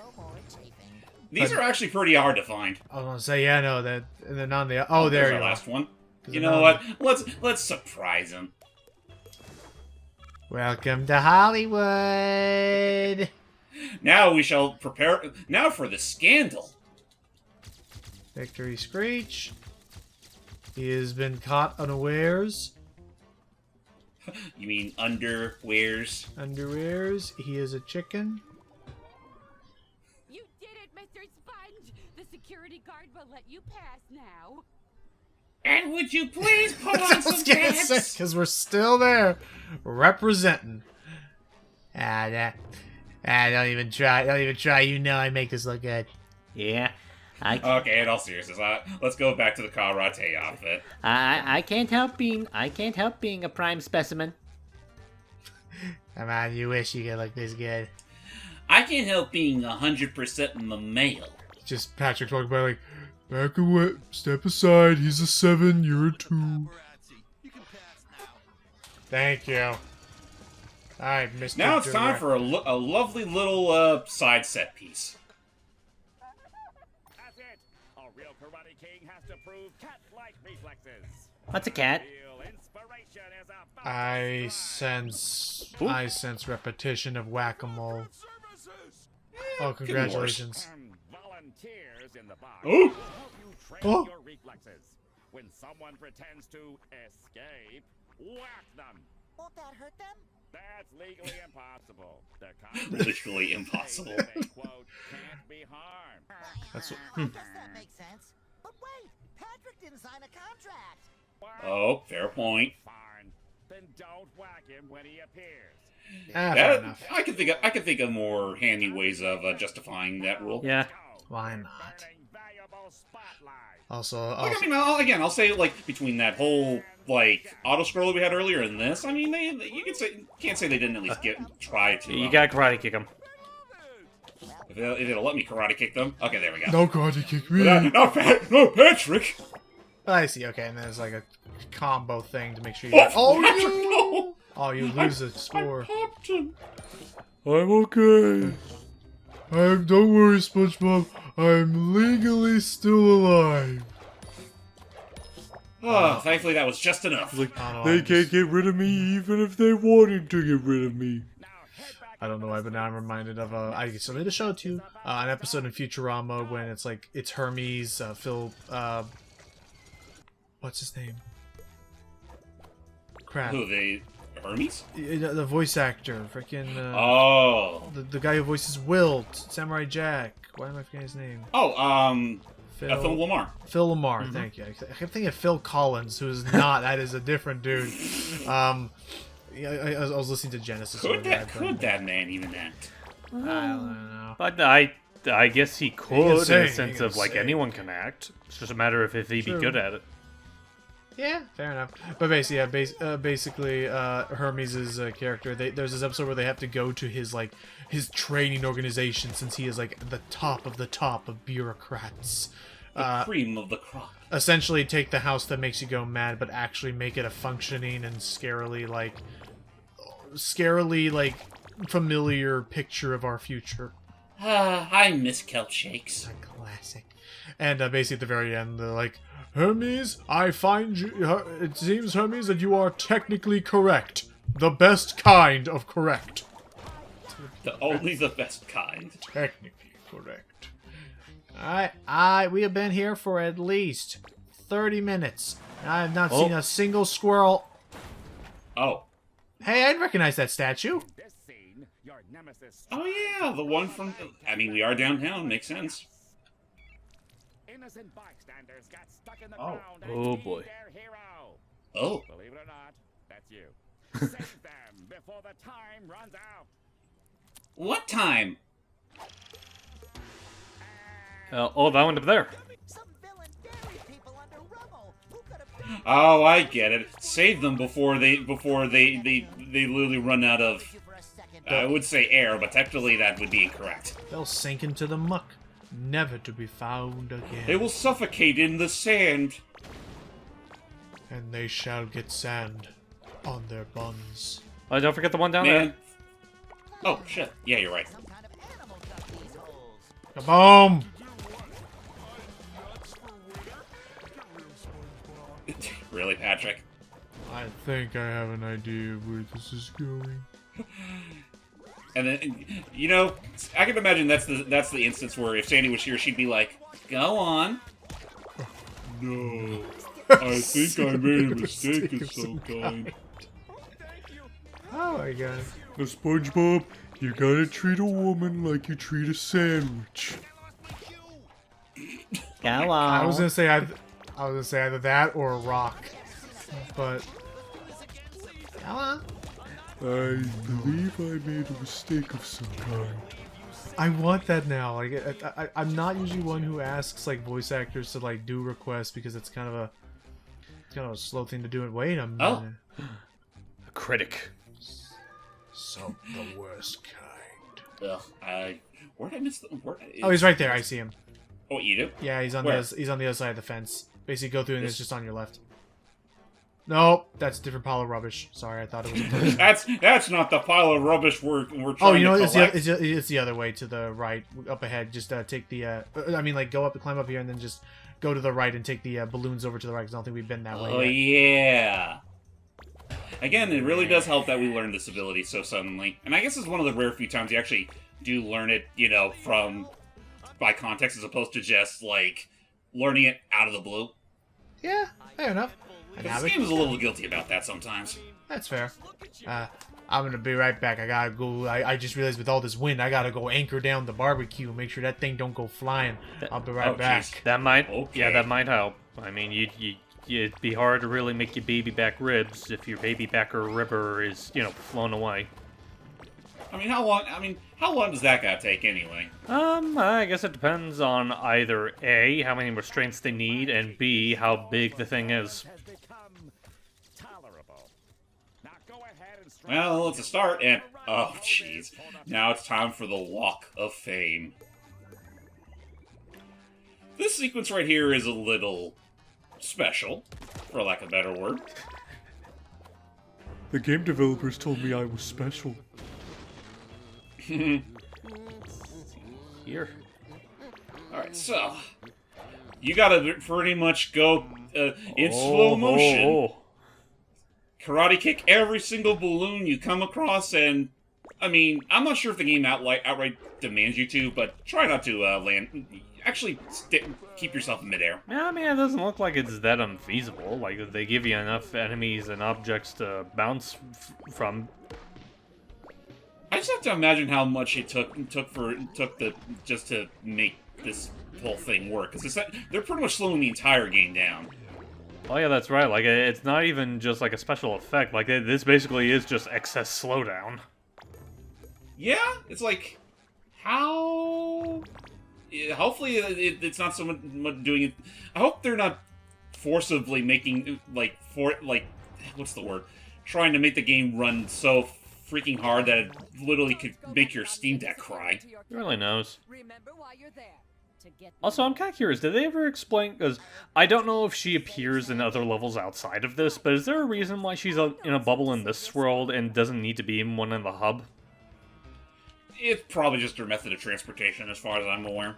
These are actually pretty hard to find. I was gonna say, yeah, no, that and then on the there There's you our go. last one. You know what? Let's surprise him. Welcome to Hollywood. Now we shall prepare. Now for the scandal. Victory Screech. He has been caught unawares. You mean underwears? Underwears. He is a chicken. You did it, Mr. Sponge! The security guard will let you pass now. And would you please put on some pants? Because we're still there, representing. Don't even try. Don't even try. You know I make this look good. Yeah. Okay, in all seriousness, let's go back to the karate outfit. I can't help being a prime specimen. Come on, you wish you could look this good. I can't help being 100% in the male. Just Patrick talking about like, back away, step aside. He's a 7, you're a 2. Thank you. All right, Mr. Now it's time for a lovely little side set piece. That's it. A real Karate King has to prove cat-like reflexes. What's a cat? Real inspiration is about I sense repetition of whack-a-mole. Oh, congratulations. volunteers in the box. Oh. Help you train Oh. your reflexes. When someone pretends to escape, whack them. Won't that hurt them? That's legally impossible. The Literally impossible. They, quote, can't be harmed. That's I guess that makes sense. But wait, Patrick didn't sign a contract. Oh, fair point. Fine. Then don't whack him when he appears. Fair enough. I can think of more handy ways of justifying that rule. Yeah. Why not? Burning valuable spotlight. Also, Like, I mean, I'll say like between that whole like auto scroll we had earlier and this, I mean, you can't say they didn't at least try to. You gotta karate kick him. If it'll let me karate kick them. Okay, there we go. No karate kick me. No, Patrick. I see. Okay, and then there's like a combo thing to make sure you. Patrick, no! Oh, you lose a score. I popped him. I'm okay. Don't worry, SpongeBob. I'm legally still alive. Oh, thankfully that was just enough. Like, Oh, they can't get rid of me even if they wanted to get rid of me. I don't know why, but now I'm reminded of I made a show too, an episode in Futurama when it's Hermes, Phil, what's his name? Crap. Who they? Hermes? The voice actor, freaking. Oh. The guy who voices Wilt, Samurai Jack. Why am I forgetting his name? Oh, Phil Lamar. Phil Lamar, thank you. I kept thinking of Phil Collins, who's not. That is a different dude. Yeah, I was listening to Genesis. Could that man even act? I don't know. But I guess he could in a sense of like sing. anyone can act. It's just a matter of if he'd be good at it. Yeah, fair enough. But basically, Hermes' character, there's this episode where they have to go to his training organization, since he is like the top of bureaucrats. The cream of the crop. Essentially, take the house that makes you go mad, but actually make it a functioning and scarily familiar picture of our future. I miss kelp shakes. A classic. And basically at the very end, they're like, Hermes, I find you. It seems, Hermes, that you are technically correct. The best kind of correct. Only the best kind. Technically correct. We have been here for at least 30 minutes. I have not seen a single squirrel. Oh. Hey, I'd recognize that statue. Oh yeah, the one from. I mean, we are downtown. Makes sense. Innocent bystanders got stuck in the Oh. ground. Oh boy. Oh. Believe it or not, that's you. Save them before the time runs out. What time? That one up there. Oh, I get it. Save them before they literally run out of. I would say air, but technically that would be incorrect. They'll sink into the muck, never to be found again. They will suffocate in the sand. And they shall get sand on their buns. Oh, don't forget the one down there. Oh, shit. Yeah, you're right. Kaboom! Really, Patrick? I think I have an idea of where this is going. And then, you know, I can imagine that's the instance where if Sandy was here, she'd be like, "Go on." No, I think I made a mistake of some kind. Oh my god. Now, SpongeBob, you gotta treat a woman like you treat a sandwich. Go on. I was gonna say either that or a rock, but come on. I believe I made a mistake of some kind. I want that now. Like, I'm not usually one who asks like voice actors to like do requests because it's kind of a slow thing to do. And wait a minute. A critic. So the worst kind. Ugh, where did I miss the? Oh, he's right there. I see him. Oh, you do? Yeah, he's on Where? the other side of the fence. Basically, go through and it's just on your left. Nope, that's a different pile of rubbish. Sorry, I thought it was a person. That's not the pile of rubbish we're trying Oh, you know to what? collect. It's the other way to the right, up ahead. Just take the. I mean, like climb up here, and then just go to the right and take the balloons over to the right. Because I don't think we've been that way. Oh yeah. Again, it really does help that we learned this ability so suddenly, and I guess it's one of the rare few times you actually do learn it, you know, by context as opposed to just like learning it out of the blue. Yeah, fair enough. This game is a little guilty about that sometimes. That's fair. I'm gonna be right back. I gotta go. I just realized with all this wind, I gotta go anchor down the barbecue and make sure that thing don't go flying. I'll be right back. Geez. That might, Okay. yeah, that might help. I mean, it'd be hard to really make your baby back ribs if your baby back or ribber is, you know, flown away. I mean, how long does that gotta take anyway? I guess it depends on either A, how many restraints they need, and B, how big the thing is. Well, it's a start, and oh, jeez. Now it's time for the Walk of Fame. This sequence right here is a little special, for lack of a better word. The game developers told me I was special. Here. Alright, so you gotta pretty much go in slow motion. Karate kick every single balloon you come across and I mean, I'm not sure if the game outright demands you to, but try not to land. Actually, keep yourself in midair. Yeah, I mean, it doesn't look like it's that unfeasible. Like, they give you enough enemies and objects to bounce from. I just have to imagine how much it took just to make this whole thing work. Because they're pretty much slowing the entire game down. Oh yeah, that's right. Like, it's not even just like a special effect. Like, this basically is just excess slowdown. Yeah, it's like, how? Hopefully, it's not so much doing it. I hope they're not forcibly making what's the word? Trying to make the game run so freaking hard that it literally could make your Steam Deck cry. Who really knows? Remember why you're there. To get Also, I'm kind of curious, did they ever explain, because I don't know if she appears in other levels outside of this, but is there a reason why she's in a bubble in this world and doesn't need to be in one in the hub? It's probably just their method of transportation, as far as I'm aware.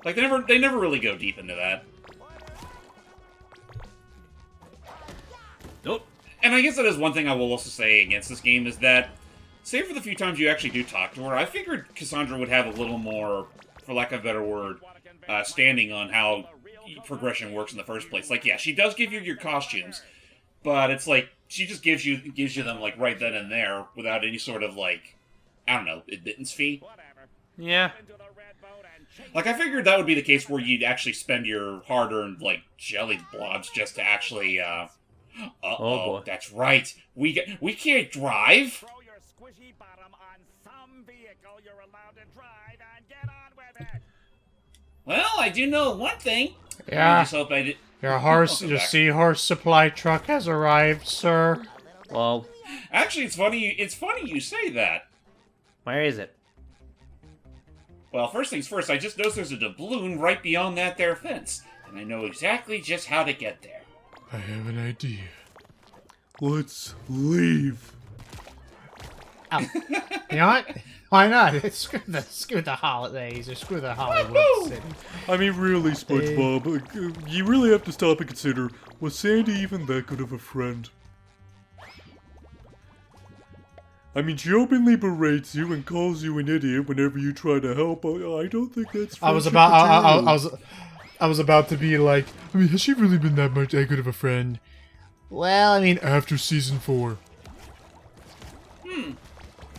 Like, they never really go deep into that. Nope. And I guess that is one thing I will also say against this game, is that, save for the few times you actually do talk to her, I figured Cassandra would have a little more, for lack of a better word, standing on how progression works in the first place. Like, yeah, she does give you your costumes, but it's like, she just gives you them, like, right then and there, without any sort of, like, I don't know, admittance fee. Yeah. Like, I figured that would be the case where you'd actually spend your hard-earned, like, jelly blobs just to actually, Oh boy. That's right. We can't drive. Throw your squishy bottom on some vehicle you're allowed to drive and get on with it. Well, I do know one thing. Yeah. I just hope I did. Your seahorse supply truck has arrived, sir. Well, actually, it's funny you say that. Where is it? Well, first things first, I just noticed there's a doubloon right beyond that there fence, and I know exactly just how to get there. I have an idea. Let's leave. Oh. You know what? Why not? Screw the holidays or screw the Hollywood city. I mean, really, SpongeBob, you really have to stop and consider, was Sandy even that good of a friend? I mean, she openly berates you and calls you an idiot whenever you try to help. I don't think that's friendship I was about to be like, I mean, has she really been that good of a friend? well, I mean, After season 4.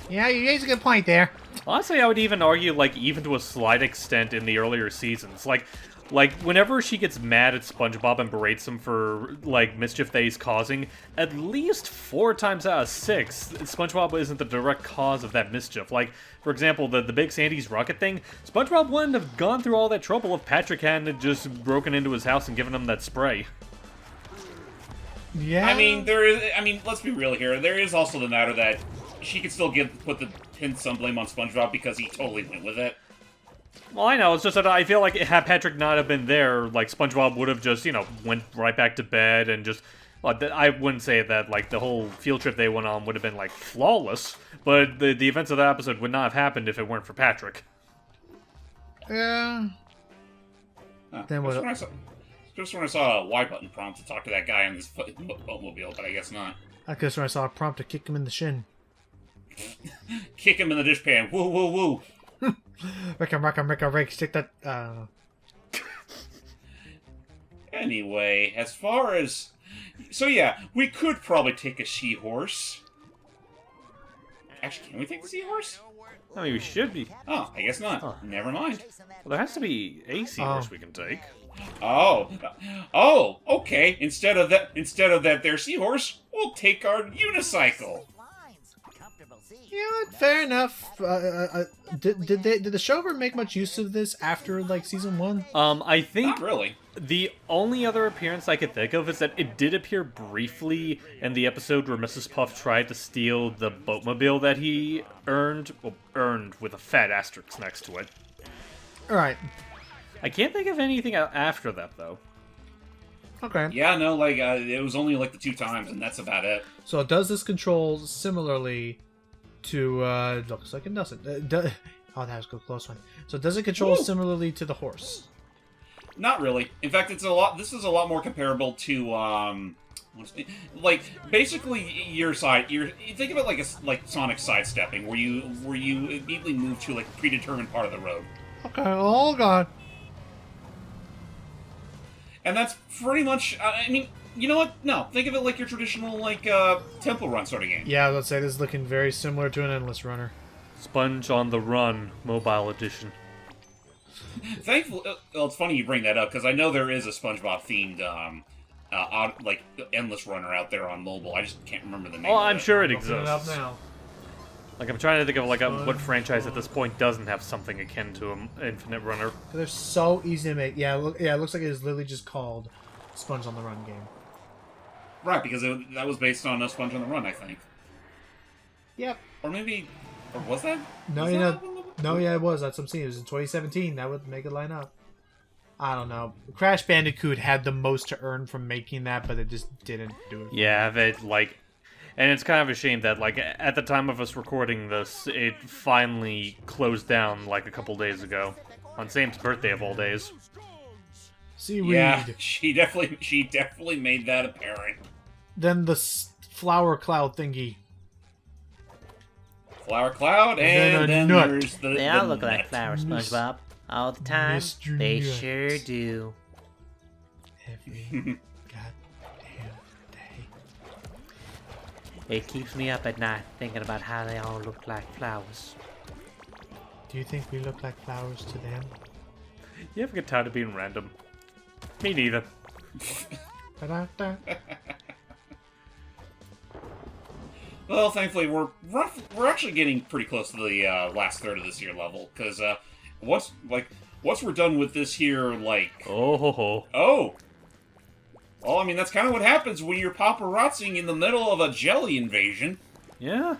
yeah, you raise a good point there. honestly, I would even argue, like, even to a slight extent in the earlier seasons. Like, whenever she gets mad at SpongeBob and berates him for, like, mischief that he's causing, at least 4 times out of 6, SpongeBob isn't the direct cause of that mischief. Like, for example, the Big Sandy's rocket thing, SpongeBob wouldn't have gone through all that trouble if Patrick hadn't just broken into his house and given him that spray. Yeah. I mean, let's be real here. There is also the matter that she could still put some blame on SpongeBob because he totally went with it. Well, I know, it's just that I feel like had Patrick not have been there, like, SpongeBob would have just, went right back to bed and just... Well, I wouldn't say that, like, the whole field trip they went on would have been, like, flawless, but the events of that episode would not have happened if it weren't for Patrick. Yeah. Then what? Just when I saw a Y button prompt to talk to that guy on this boatmobile, but I guess not. I guess when I saw a prompt to kick him in the shin. Kick him in the dishpan. Woo, woo, woo. Rick and Rick, stick that. Anyway, as far as... So yeah, we could probably take a seahorse. Actually, can we take the seahorse? I mean, we should be... Oh, I guess not. Huh. Never mind. Well, there has to be a seahorse we can take. Oh, okay. Instead of that their seahorse, we'll take our unicycle. Yeah, fair enough. Did the show ever make much use of this after, like, season 1? I think Not really. the only other appearance I could think of is that it did appear briefly in the episode where Mrs. Puff tried to steal the boatmobile that he earned with a fat asterisk next to it. Alright. I can't think of anything after that, though. Okay. Yeah, no, like, it was only, like, the 2 times, and that's about it. So does this control similarly to, looks like it doesn't. Oh, that was a close one. So does it control similarly to the horse? Not really. In fact, this is a lot more comparable to, Like basically your side. You think of it like Sonic sidestepping, where you immediately move to like a predetermined part of the road. Okay, oh god. And that's pretty much. I mean, you know what? No, think of it like your traditional like temple run sort of game. Yeah, I would say this is looking very similar to an endless runner. Sponge on the Run Mobile Edition. Thankfully, well, it's funny you bring that up because I know there is a SpongeBob themed like endless runner out there on mobile. I just can't remember the name. Oh, of I'm sure it Looking it up exists. now. Like, I'm trying to think of like what franchise at this point doesn't have something akin to an Infinite Runner. They're so easy to make. Yeah, it looks like it is literally just called Sponge on the Run game. Right, because that was based on a Sponge on the Run, I think. Yep. Or maybe, or was that? No, Was you that know, no, yeah, it was. That's what I'm saying. It was in 2017. That would make it line up. I don't know. Crash Bandicoot had the most to earn from making that, but it just didn't do it. Yeah, that like, and it's kind of a shame that like at the time of us recording this, it finally closed down like a couple days ago, on Sam's birthday of all days. Seaweed. Yeah, she definitely made that apparent. Then the flower cloud thingy. Flower cloud, And and then then a nut. there's the. They the all look like nut. flowers, SpongeBob. All the time. Mr. They Nut. sure do. Every goddamn day. It keeps me up at night thinking about how they all look like flowers. Do you think we look like flowers to them? You ever get tired of being random? Me neither. Da-da-da. Well, thankfully, we're actually getting pretty close to the last third of this year level, because once we're done with this here, like Oh ho ho. oh, well, I mean that's kind of what happens when you're paparazziing in the middle of a jelly invasion. Yeah.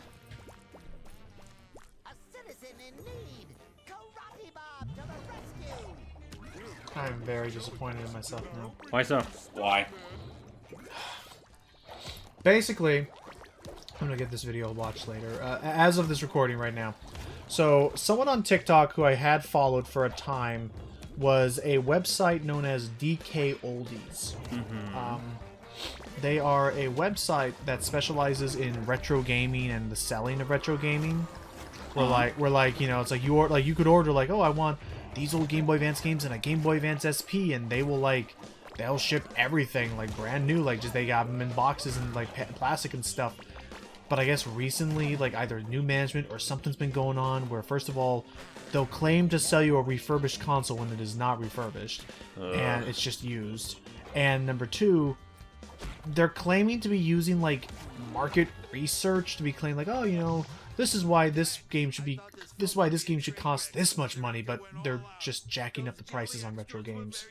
A citizen in need. Karate Bob to the rescue. I'm very disappointed in myself now. Why so? Why? Basically, I'm gonna get this video watched later. As of this recording right now. So, someone on TikTok who I had followed for a time was a website known as DK Oldies. They are a website that specializes in retro gaming and the selling of retro gaming. Where like you know, it's like you could order like, oh, I want these old Game Boy Advance games and a Game Boy Advance SP, and they'll ship everything like brand new, like just they got them in boxes and like plastic and stuff. But I guess recently, like either new management or something's been going on where, first of all, they'll claim to sell you a refurbished console when it is not refurbished, and it's just used. And number two, they're claiming to be using like market research to be claimed like, oh, you know, this is why this game should cost this much money, but they're just jacking up the prices on retro games.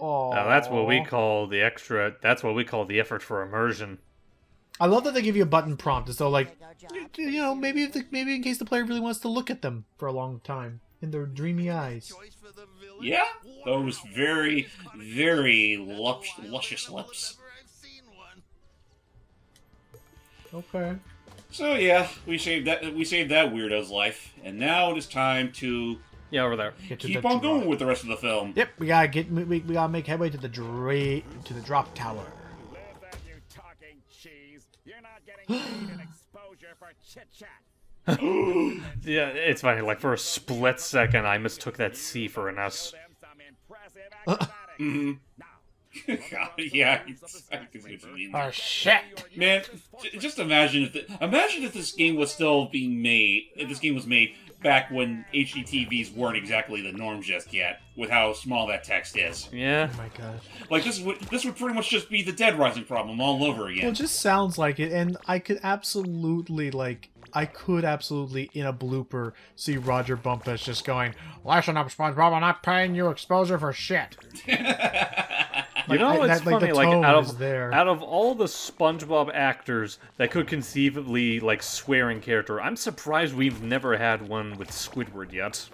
Oh, Now that's what we call the extra. That's what we call the effort for immersion. I love that they give you a button prompt, as though like, you know, maybe in case the player really wants to look at them for a long time in their dreamy eyes. Yeah, those very, very luscious lips. Okay. So yeah, we saved that weirdo's life, and now it is time to Yeah, over there. keep on going with the rest of the film. Yep, we gotta make headway to the drop tower. Live that, you talking cheese. You're not getting paid an exposure for chit-chat. Yeah, it's funny. Like for a split second, I mistook that C for an S. Some impressive acrobatics. God, yeah, I can see what you mean. Oh shit! Man, just imagine if this game was still being made. If this game was made back when HD TVs weren't exactly the norm just yet, with how small that text is. Yeah. Oh my gosh. Like this would pretty much just be the Dead Rising problem all over again. Well, it just sounds like it, and I could absolutely in a blooper see Roger Bumpus just going, "Listen up, SpongeBob, I'm not paying you exposure for shit." You know, it's funny, the like, tone out is there. of all the SpongeBob actors that could conceivably, like, swear in character, I'm surprised we've never had one with Squidward yet.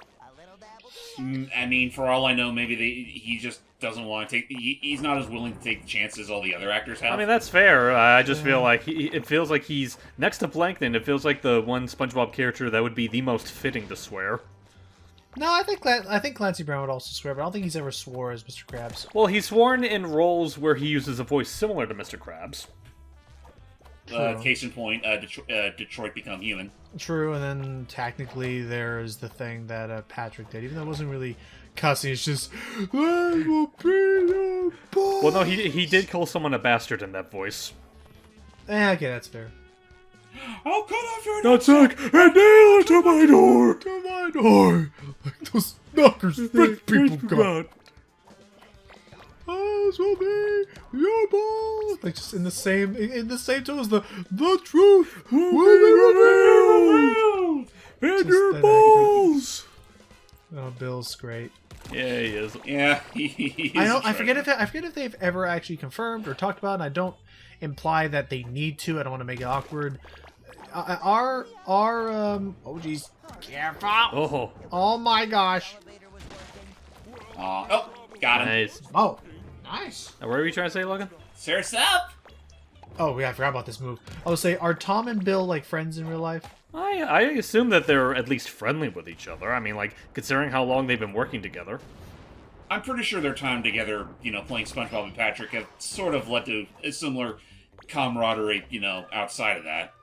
I mean, for all I know, maybe he just doesn't want to take. He's not as willing to take the chances all the other actors have. I mean, that's fair. I just feel like it feels like he's, next to Plankton, it feels like the one SpongeBob character that would be the most fitting to swear. No, I think Clancy Brown would also swear, but I don't think he's ever swore as Mr. Krabs. Well, he's sworn in roles where he uses a voice similar to Mr. Krabs. Case in point, Detroit Become Human. True, and then technically there's the thing that Patrick did, even though it wasn't really cussing. It's just, I will be your boy. Well, no, he did call someone a bastard in that voice. Okay, that's fair. I'll cut off your Nutsack and nail it to my door! To my door! Like those knockers French people got. I will be your boss! Like just in the same tone as the truth will be revealed! And your balls! Oh, Bill's great. Yeah, he is. Yeah, he is. I forget if they've ever actually confirmed or talked about, and I don't imply that they need to. I don't want to make it awkward. Oh geez, careful! Oh my gosh! Oh, got him. Nice. Oh, nice. Now, what were you trying to say, Logan? Surf's up. Oh yeah, I forgot about this move. I would say, are Tom and Bill like friends in real life? I assume that they're at least friendly with each other. I mean, like, considering how long they've been working together. I'm pretty sure their time together, playing SpongeBob and Patrick, have sort of led to a similar camaraderie, outside of that.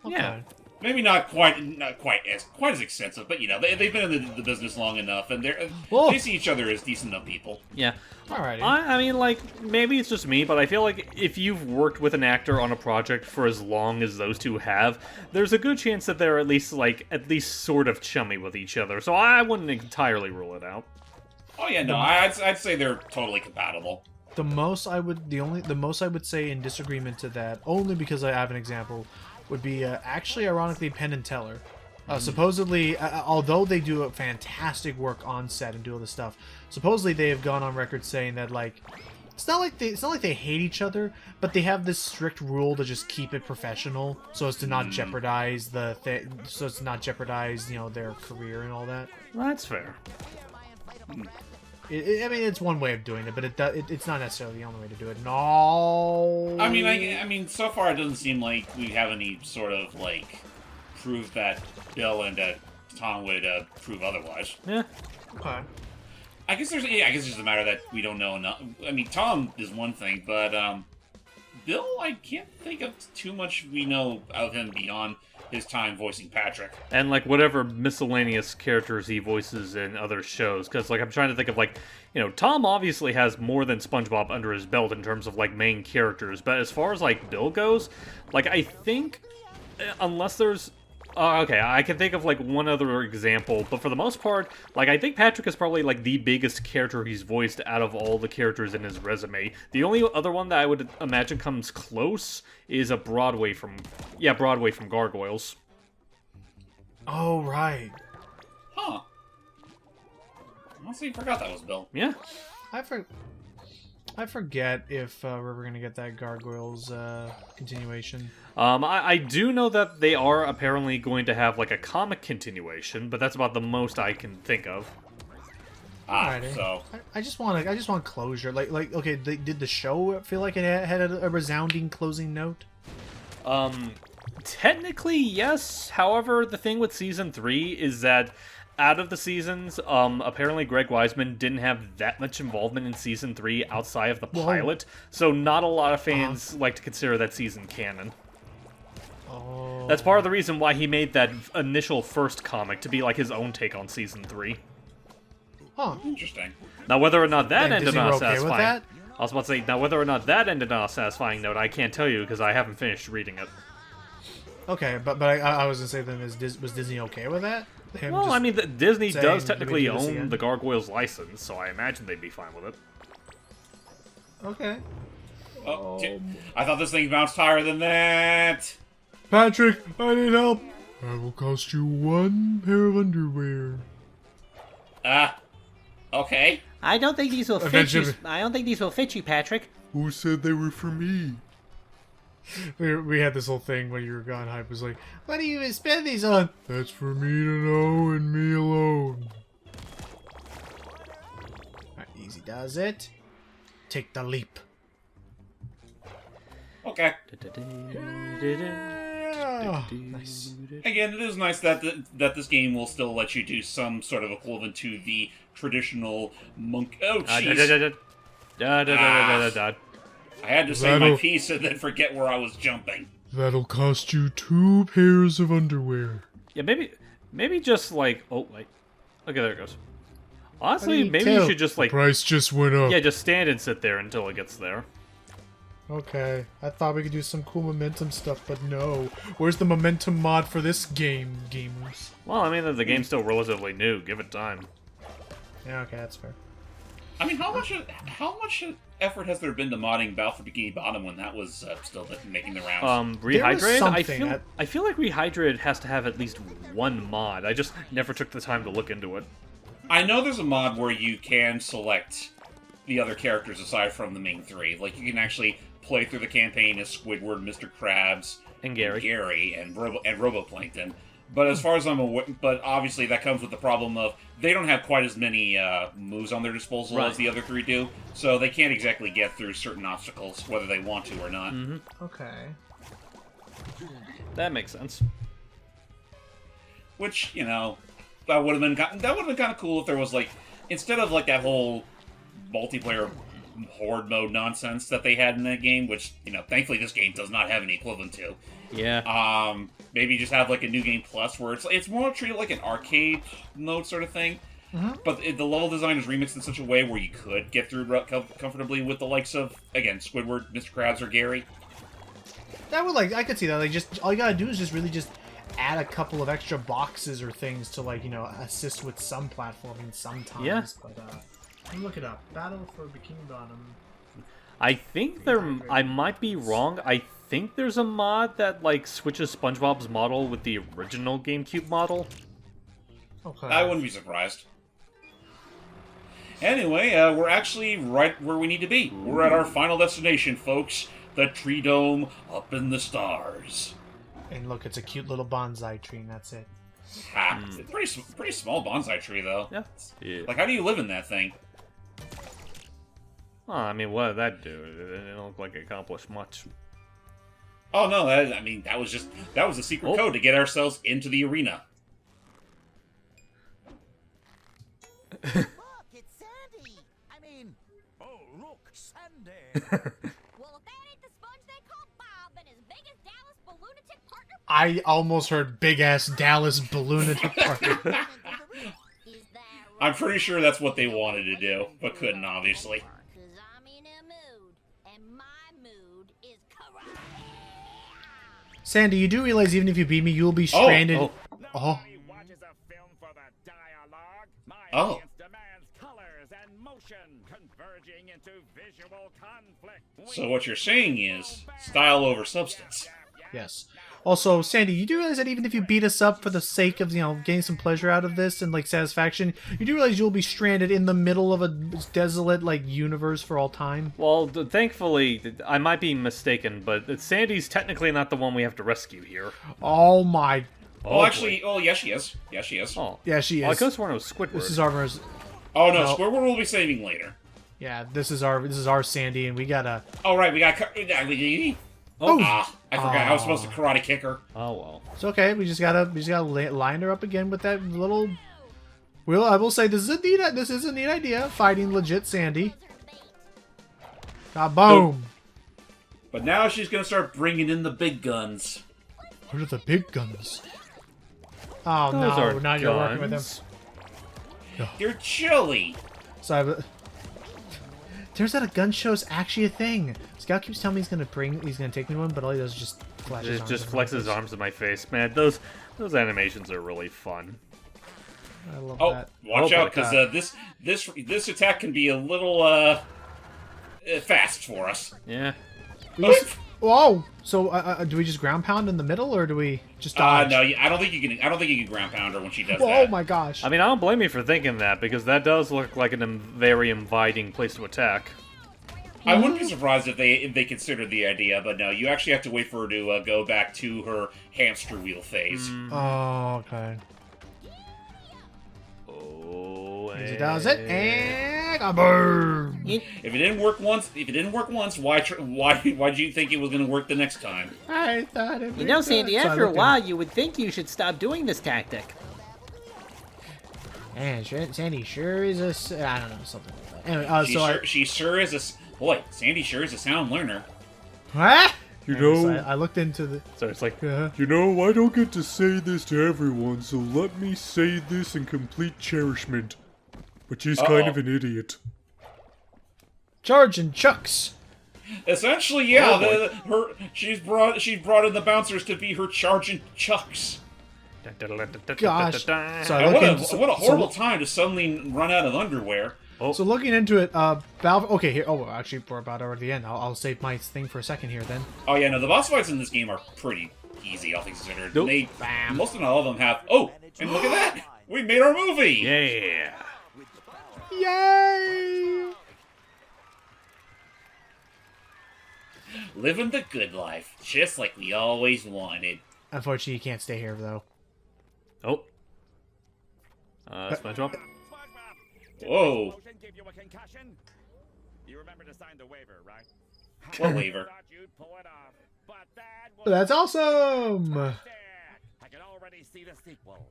Okay. Yeah. Maybe not quite as extensive, but they've been in the business long enough, and they see each other as decent enough people. Yeah. Alrighty. I mean, like, maybe it's just me, but I feel like if you've worked with an actor on a project for as long as those two have, there's a good chance that they're at least sort of chummy with each other. So I wouldn't entirely rule it out. Oh yeah, no, I'd say they're totally compatible. The most I would say in disagreement to that, only because I have an example, would be actually, ironically, Penn and Teller. Supposedly, although they do a fantastic work on set and do all this stuff, supposedly they have gone on record saying that, like, it's not like they hate each other, but they have this strict rule to just keep it professional, so as to not jeopardize their career and all that. Well, that's fair. I mean, it's one way of doing it, but it's not necessarily the only way to do it. No. I mean, so far it doesn't seem like we have any sort of proof that Bill and Tom would prove otherwise. Yeah. Okay. I guess it's just a matter that we don't know enough. I mean, Tom is one thing, but Bill, I can't think of too much we know of him beyond his time voicing Patrick. And, like, whatever miscellaneous characters he voices in other shows. Because, like, I'm trying to think of, like, Tom obviously has more than SpongeBob under his belt in terms of, like, main characters. But as far as, like, Bill goes, like, I think, unless there's... okay, I can think of, like, one other example. But for the most part, like, I think Patrick is probably, like, the biggest character he's voiced out of all the characters in his resume. The only other one that I would imagine comes close is Broadway from Gargoyles. Oh, right. Huh. Honestly, forgot that was Bill. Yeah. I forget if we're ever going to get that Gargoyles continuation. I do know that they are apparently going to have, like, a comic continuation, but that's about the most I can think of. Alrighty. So I just want closure. Like okay, did the show feel like it had a resounding closing note? Technically, yes. However, the thing with Season 3 is that out of the seasons, apparently Greg Weisman didn't have that much involvement in Season 3 outside of the pilot, so not a lot of fans like to consider that season canon. Oh. That's part of the reason why he made that initial first comic to be like his own take on Season 3. Huh. Interesting. Now, whether or not that ended on a okay with satisfying... that? I was about to say, now whether or not that ended on a satisfying note, I can't tell you because I haven't finished reading it. Okay, but I was gonna say then, was Disney okay with that? Well, I mean, Disney does saying, technically "Do we do this own again?" the Gargoyles license, so I imagine they'd be fine with it. Okay. Oh, I thought this thing bounced higher than that. Patrick, I need help. I will cost you 1 pair of underwear. Okay. I don't think these will fit you. I don't think these will fit you, Patrick. Who said they were for me? We had this whole thing when you were gone. Hype was like, "What do you even spend these on?" That's for me to know and me alone. Alright, easy does it. Take the leap. Okay. Yeah. Nice. Again, it is nice that that this game will still let you do some sort of equivalent to the traditional monk. Oh, jeez. I had to say my piece and then forget where I was jumping. That'll cost you 2 pairs of underwear. Yeah, maybe just like, oh wait, okay, there it goes. Honestly, maybe too? you should just like, Price just went up. yeah, just stand and sit there until it gets there. Okay, I thought we could do some cool momentum stuff, but no. Where's the momentum mod for this game, gamers? Well, I mean, the game's still relatively new. Give it time. Yeah, okay, that's fair. I mean, how much effort has there been to modding Battle for Bikini Bottom when that was still making the rounds? Rehydrate. something I feel like Rehydrate has to have at least one mod. I just never took the time to look into it. I know there's a mod where you can select the other characters aside from the main three. Like, you can actually play through the campaign as Squidward, Mr. Krabs, And Gary. and Roboplankton. But as far as I'm aware, but obviously that comes with the problem of they don't have quite as many moves on their disposal as the other three do, so they can't exactly get through certain obstacles, whether they want to or not. Okay. That makes sense. Which, you know, that would have been kind of cool if there was like, instead of like that whole multiplayer horde mode nonsense that they had in that game, which, you know, thankfully this game does not have any equivalent to. Yeah. Maybe just have like a new game plus where it's more treated like an arcade mode sort of thing. But the level design is remixed in such a way where you could get through comfortably with the likes of, again, Squidward, Mr. Krabs, or Gary. I could see that. Like, just all you gotta do is just really just add a couple of extra boxes or things to, like, you know, assist with some platforming sometimes. Yeah. But let me look it up. Battle for Bikini Bottom. I think I might be wrong. I think there's a mod that like switches SpongeBob's model with the original GameCube model. Okay. I wouldn't be surprised. Anyway, we're actually right where we need to be. We're at our final destination, folks. The Tree Dome up in the stars. And look, it's a cute little bonsai tree, and that's it. Ha! It's a pretty small bonsai tree, though. Yeah. Like, how do you live in that thing? Well, I mean, what did that do? It didn't look like it accomplished much. Oh no, that was a secret code to get ourselves into the arena. Look, it's Sandy. I mean, Oh, look, Sandy. Well, if that ain't the sponge they call Bob and his biggest Dallas balloonatic partner. I almost heard big ass Dallas balloonatic partner. I'm pretty sure that's what they wanted to do, but couldn't, obviously. 'Cause I'm in a mood, and my mood is karate. Sandy, you do realize even if you beat me, you'll be stranded. Oh. Nobody watches a film for the dialogue. My Oh. audience demands colors and motion converging into visual conflict. So what you're saying is style over substance. Yes. Also, Sandy, you do realize that even if you beat us up for the sake of, you know, getting some pleasure out of this and, like, satisfaction, you do realize you'll be stranded in the middle of a desolate, like, universe for all time? Well, thankfully, I might be mistaken, but Sandy's technically not the one we have to rescue here. Oh my... Oh, actually, oh, yes, she is. Yes, she is. Oh. Yeah, she is. I could have sworn it was Squidward. This is our... Oh, no, Squidward will be saving later. Yeah, this is our Sandy, and we gotta... Oh, right, we got... Oh! I forgot. I was supposed to karate kick her. Oh, well. It's okay. We just gotta line her up again with that little... Well, I will say this is a neat idea. Fighting legit Sandy. Boom! But now she's gonna start bringing in the big guns. What are the big guns? Oh Those no! are Now you're working with them. guns. They're chilly. So turns out a gun show's actually a thing. Scout keeps telling me he's gonna take me one, but all he does is just flash his arms. Just flex his arms in my face, man. Those animations are really fun. I love Oh, that. watch Oh, out, because this attack can be a little fast for us. Yeah. Whoa! So do we just ground pound in the middle, or do we just dodge? No, I don't think you can. I don't think you can ground pound her when she does Oh that. my gosh! I mean, I don't blame you for thinking that, because that does look like a very inviting place to attack. I wouldn't be surprised if they considered the idea, but no, you actually have to wait for her to go back to her hamster wheel phase. Oh, okay. Oh, He does it, and Burn. If it didn't work once, why do you think it was going to work the next time? I thought it. You know, Sandy, So I after a looked while, you would think you should stop doing this tactic. Man, Sandy sure is I don't know, something like that. Anyway, She sure is a boy. Sandy sure is a sound learner. What? You know, I looked into the. So it's like, you know, I don't get to say this to everyone, so let me say this in complete cherishment. But she's kind of an idiot. Charging chucks. Essentially, yeah. She's brought in the bouncers to be her charging chucks. Gosh. What a horrible time to suddenly run out of underwear. So looking into it, Valve. Okay, here. Oh, actually, we're about over the end. I'll save my thing for a second here then. Oh yeah, no, the boss fights in this game are pretty easy, all things considered. Nope. Most of all of them have. Oh, and look at that! We made our movie. yeah. Yay! Living the good life, just like we always wanted. Unfortunately, you can't stay here though. Oh. SpongeBob. Whoa. Motion give you a concussion? You remember to sign the waiver, right? What waiver? Thought you'd pull it off, but that was That's awesome. I can already see the sequel.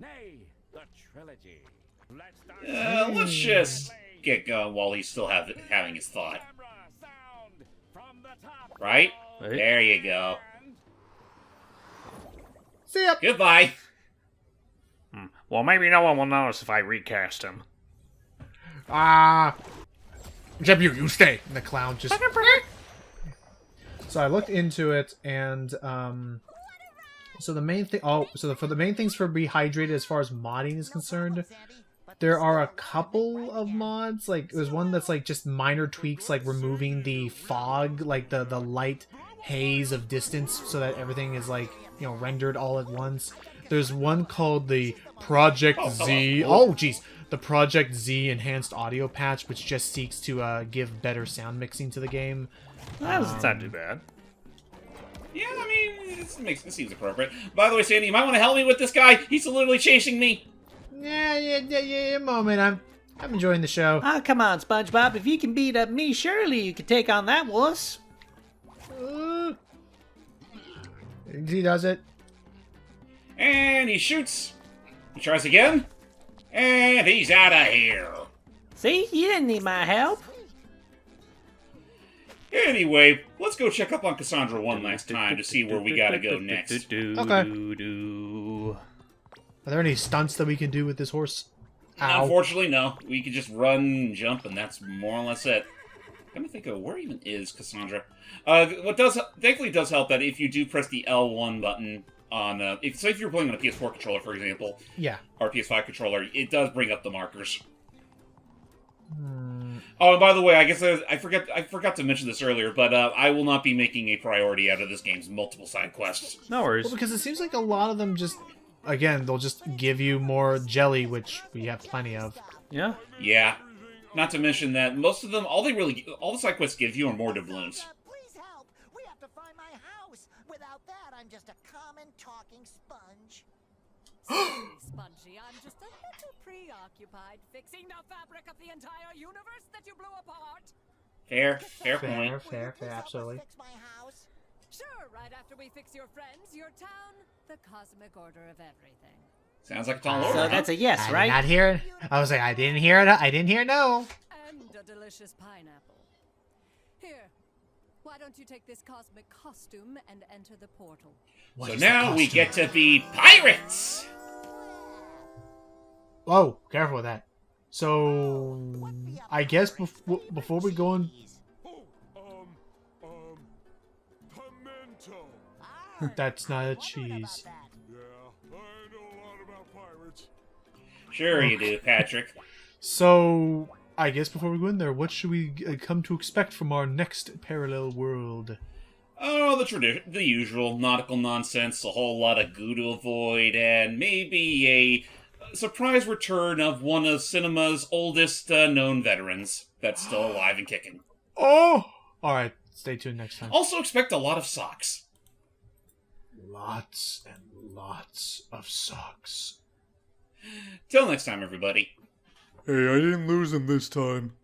Nay, the trilogy. Let's start. Let's just get going while he's still having his thought. Camera, sound, from the top. Right? Right. There you go. See ya. Goodbye. Well, maybe no one will notice if I recast him. Except you stay. And the clown just. So I looked into it, and so the main thing. For the main things for Rehydrated, as far as modding is concerned, there are a couple of mods. Like there's one that's like just minor tweaks, like removing the fog, like the light haze of distance, so that everything is like rendered all at once. There's one called the Project Z. Oh, jeez. The Project Z enhanced audio patch, which just seeks to give better sound mixing to the game. That's not too bad. Yeah, I mean, it seems appropriate. By the way, Sandy, you might want to help me with this guy. He's literally chasing me. Yeah. A moment. I'm enjoying the show. Oh, come on, SpongeBob. If you can beat up me, surely you can take on that wuss. He does it. And he shoots. He tries again. And he's out of here. See? You didn't need my help. Anyway, let's go check up on Cassandra one last time to see where we gotta go next. Okay. Are there any stunts that we can do with this horse? Ow. Unfortunately, no. We can just run and jump, and that's more or less it. Let me think of where even is Cassandra. Thankfully does help that if you do press the L1 button on, if you're playing on a PS4 controller, for example, yeah, or a PS5 controller, it does bring up the markers. Oh, and by the way, I guess I forgot to mention this earlier, but I will not be making a priority out of this game's multiple side quests. No worries. Well, because it seems like a lot of them just, again, they'll just give you more jelly, which we have plenty of. Yeah. Yeah. Not to mention that most of them, all the side quests give you are more doubloons. Please help! We have to find my house. Without that, I'm just a common talking sponge. Spongy, I'm just a little preoccupied fixing the fabric of the entire universe that you blew apart. Fair point. Fair, absolutely. Fix my house. Sure, right after we fix your friends, your town, the cosmic order of everything. Sounds like a tall order. So that's a yes, I right? did not hear it. I was like, I didn't hear it. I didn't hear no. And a delicious pineapple. Here, why don't you take this cosmic costume and enter the portal? So now we get to be pirates! Whoa, careful with that. So, I guess before we go in... Pimento. That's not a cheese. Yeah, I know a lot about pirates. Sure you do, Patrick. So, I guess before we go in there, what should we come to expect from our next parallel world? Oh, the usual nautical nonsense, a whole lot of goo to avoid, and maybe a surprise return of one of cinema's oldest known veterans that's still alive and kicking. Oh! Alright, stay tuned next time. Also expect a lot of socks. Lots and lots of socks. Till next time, everybody. Hey, I didn't lose him this time.